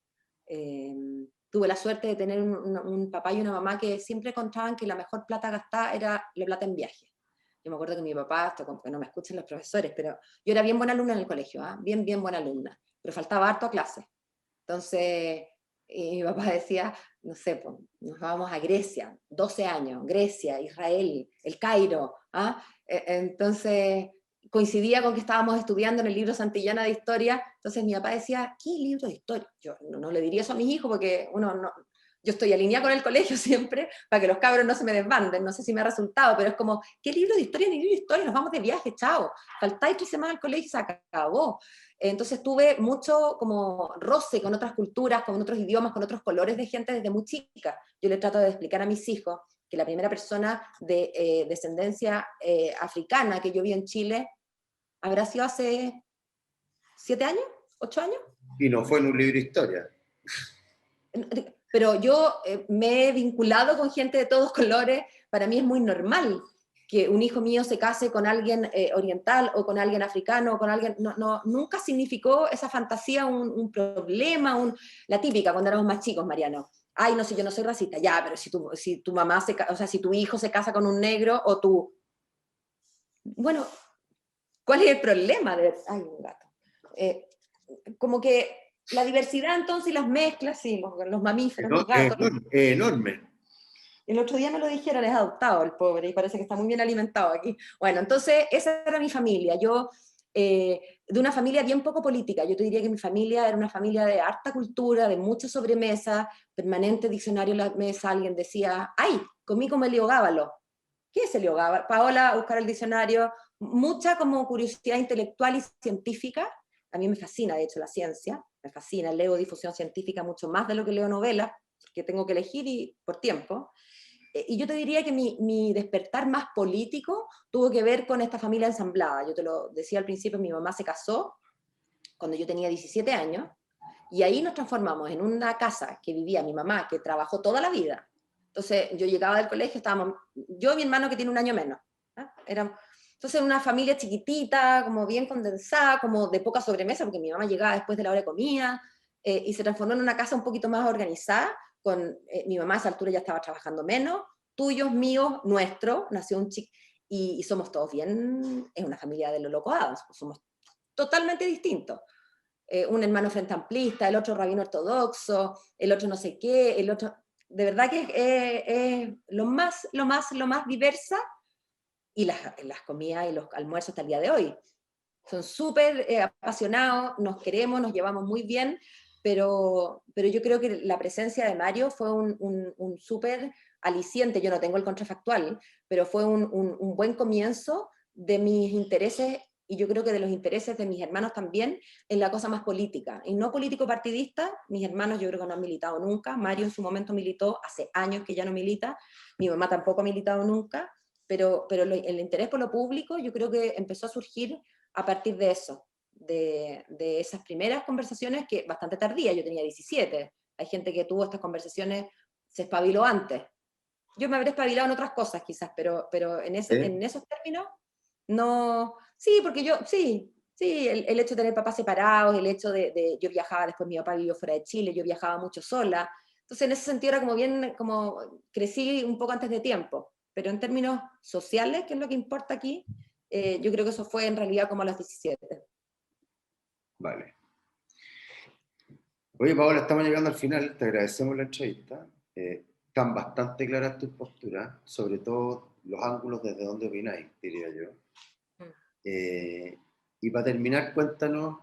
Tuve la suerte de tener un papá y una mamá que siempre contaban que la mejor plata gastada era la plata en viaje. Yo me acuerdo que mi papá, esto como que no me escuchen los profesores, pero yo era bien buena alumna en el colegio, ¿eh? Bien, bien buena alumna, pero faltaba harto a clase. Entonces, mi papá decía, no sé, pues, nos vamos a Grecia, 12 años, Grecia, Israel, el Cairo, ¿ah? Entonces, coincidía con que estábamos estudiando en el libro Santillana de Historia, entonces mi papá decía, ¿qué libro de historia? Yo no le diría eso a mis hijos porque yo estoy alineada con el colegio siempre para que los cabros no se me desbanden, no sé si me ha resultado, pero es como, ¿qué libro de historia ni libro de historia? Nos vamos de viaje, chao. Faltáis 3 semanas al colegio y se acabó. Entonces tuve mucho como roce con otras culturas, con otros idiomas, con otros colores de gente desde muy chica. Yo le trato de explicar a mis hijos que la primera persona de descendencia africana que yo vi en Chile habrá sido hace 7 años, 8 años. Y no fue en un libro de historia. Pero yo me he vinculado con gente de todos colores, para mí es muy normal que un hijo mío se case con alguien oriental o con alguien africano o con alguien, nunca significó esa fantasía un problema, la típica cuando éramos más chicos, Mariano. Ay, no sé, yo no soy racista, ya, pero si tu mamá o sea, si tu hijo se casa con un negro o tú, bueno, ¿Cuál es el problema de... Ay, un gato. Como que la diversidad entonces y las mezclas, sí, los mamíferos, los gatos. Enorme. El otro día me lo dijeron, es adoptado el pobre, y parece que está muy bien alimentado aquí. Bueno, entonces esa era mi familia. Yo, de una familia bien poco política, yo te diría que mi familia era una familia de harta cultura, de mucha sobremesa, permanente diccionario en la mesa, alguien decía, ¡ay! Comí como Heliogábalo. ¿Qué es Heliogábalo? Paola, a buscar el diccionario, mucha como curiosidad intelectual y científica. A mí me fascina, de hecho, la ciencia, me fascina, leo difusión científica mucho más de lo que leo novelas, que tengo que elegir y por tiempo. Y yo te diría que mi despertar más político tuvo que ver con esta familia ensamblada. Yo te lo decía al principio, mi mamá se casó cuando yo tenía 17 años, y ahí nos transformamos en una casa que vivía mi mamá, que trabajó toda la vida. Entonces yo llegaba del colegio, estábamos, yo y mi hermano que tiene un año menos. Entonces una familia chiquitita, como bien condensada, como de poca sobremesa, porque mi mamá llegaba después de la hora de comida, y se transformó en una casa un poquito más organizada, con mi mamá a esa altura ya estaba trabajando menos, tuyos, míos, nuestro, nació un chico, y somos todos bien, es una familia de los locos Adams, somos totalmente distintos. Un hermano frente amplista, el otro rabino ortodoxo, el otro no sé qué, el otro, de verdad que es lo más diversa, y las comidas y los almuerzos hasta el día de hoy. Son súper apasionados, nos queremos, nos llevamos muy bien, pero yo creo que la presencia de Mario fue un súper aliciente. Yo no tengo el contrafactual, pero fue un buen comienzo de mis intereses, y yo creo que de los intereses de mis hermanos también, en la cosa más política, y no político-partidista. Mis hermanos yo creo que no han militado nunca, Mario en su momento militó, hace años que ya no milita, mi mamá tampoco ha militado nunca, pero el interés por lo público yo creo que empezó a surgir a partir de eso, de esas primeras conversaciones, que bastante tardía, yo tenía 17, hay gente que tuvo estas conversaciones, se espabiló antes. Yo me habré espabilado en otras cosas quizás, pero en esos términos, no, sí, porque yo, sí, el hecho de tener papás separados, el hecho de yo viajaba, después mi papá vivió fuera de Chile, yo viajaba mucho sola, entonces en ese sentido era como bien, como crecí un poco antes de tiempo, pero en términos sociales, que es lo que importa aquí, yo creo que eso fue en realidad como a los 17. Vale. Oye, Paola, estamos llegando al final, te agradecemos la entrevista. Están bastante claras tus posturas, sobre todo los ángulos desde donde opináis, diría yo. Y para terminar, cuéntanos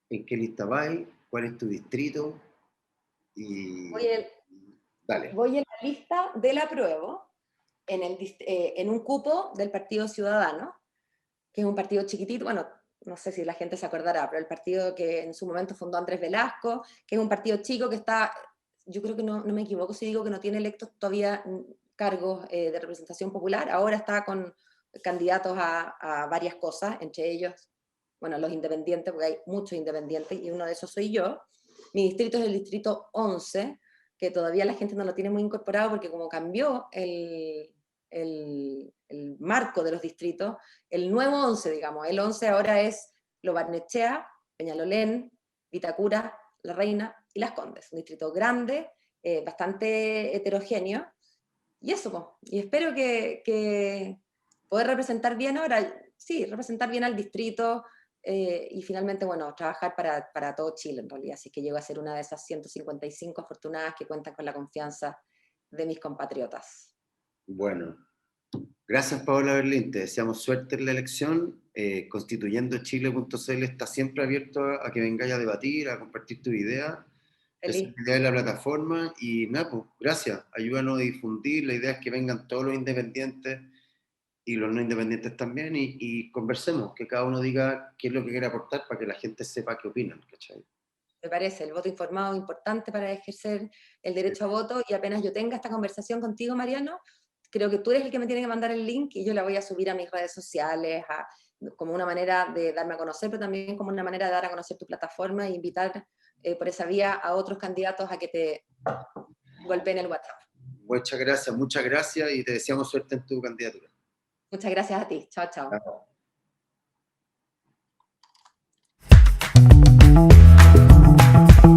en qué lista vais, cuál es tu distrito, y dale. Voy en la lista del apruebo, en un cupo del Partido Ciudadano, que es un partido chiquitito, bueno, no sé si la gente se acordará, pero el partido que en su momento fundó Andrés Velasco, que es un partido chico que está, yo creo que no me equivoco si digo que no tiene electos todavía cargos de representación popular, ahora está con candidatos a varias cosas, entre ellos, bueno, los independientes, porque hay muchos independientes, y uno de esos soy yo. Mi distrito es el distrito 11, que todavía la gente no lo tiene muy incorporado, porque como cambió el marco de los distritos, el nuevo 11, digamos, el 11 ahora es Lo Barnechea, Peñalolén, Vitacura, La Reina y Las Condes, un distrito grande, bastante heterogéneo, y eso, y espero que poder representar bien ahora, sí, representar bien al distrito, y finalmente, bueno, trabajar para todo Chile en realidad, así que llego a ser una de esas 155 afortunadas que cuentan con la confianza de mis compatriotas. Bueno, gracias Paola Berlín, te deseamos suerte en la elección. Constituyendochile.cl está siempre abierto a que vengáis a debatir, a compartir tu idea. Esa es la idea de la plataforma, y nada, pues, gracias, ayúdanos a difundir. La idea es que vengan todos los independientes y los no independientes también, y conversemos, que cada uno diga qué es lo que quiere aportar para que la gente sepa qué opinan, ¿cachai? Me parece, el voto informado es importante para ejercer el derecho a voto, y apenas yo tenga esta conversación contigo, Mariano, creo que tú eres el que me tiene que mandar el link, y yo la voy a subir a mis redes sociales, como una manera de darme a conocer, pero también como una manera de dar a conocer tu plataforma, e invitar por esa vía a otros candidatos a que te golpeen el WhatsApp. Muchas gracias, y te deseamos suerte en tu candidatura. Muchas gracias a ti. Chao, chao. Chao.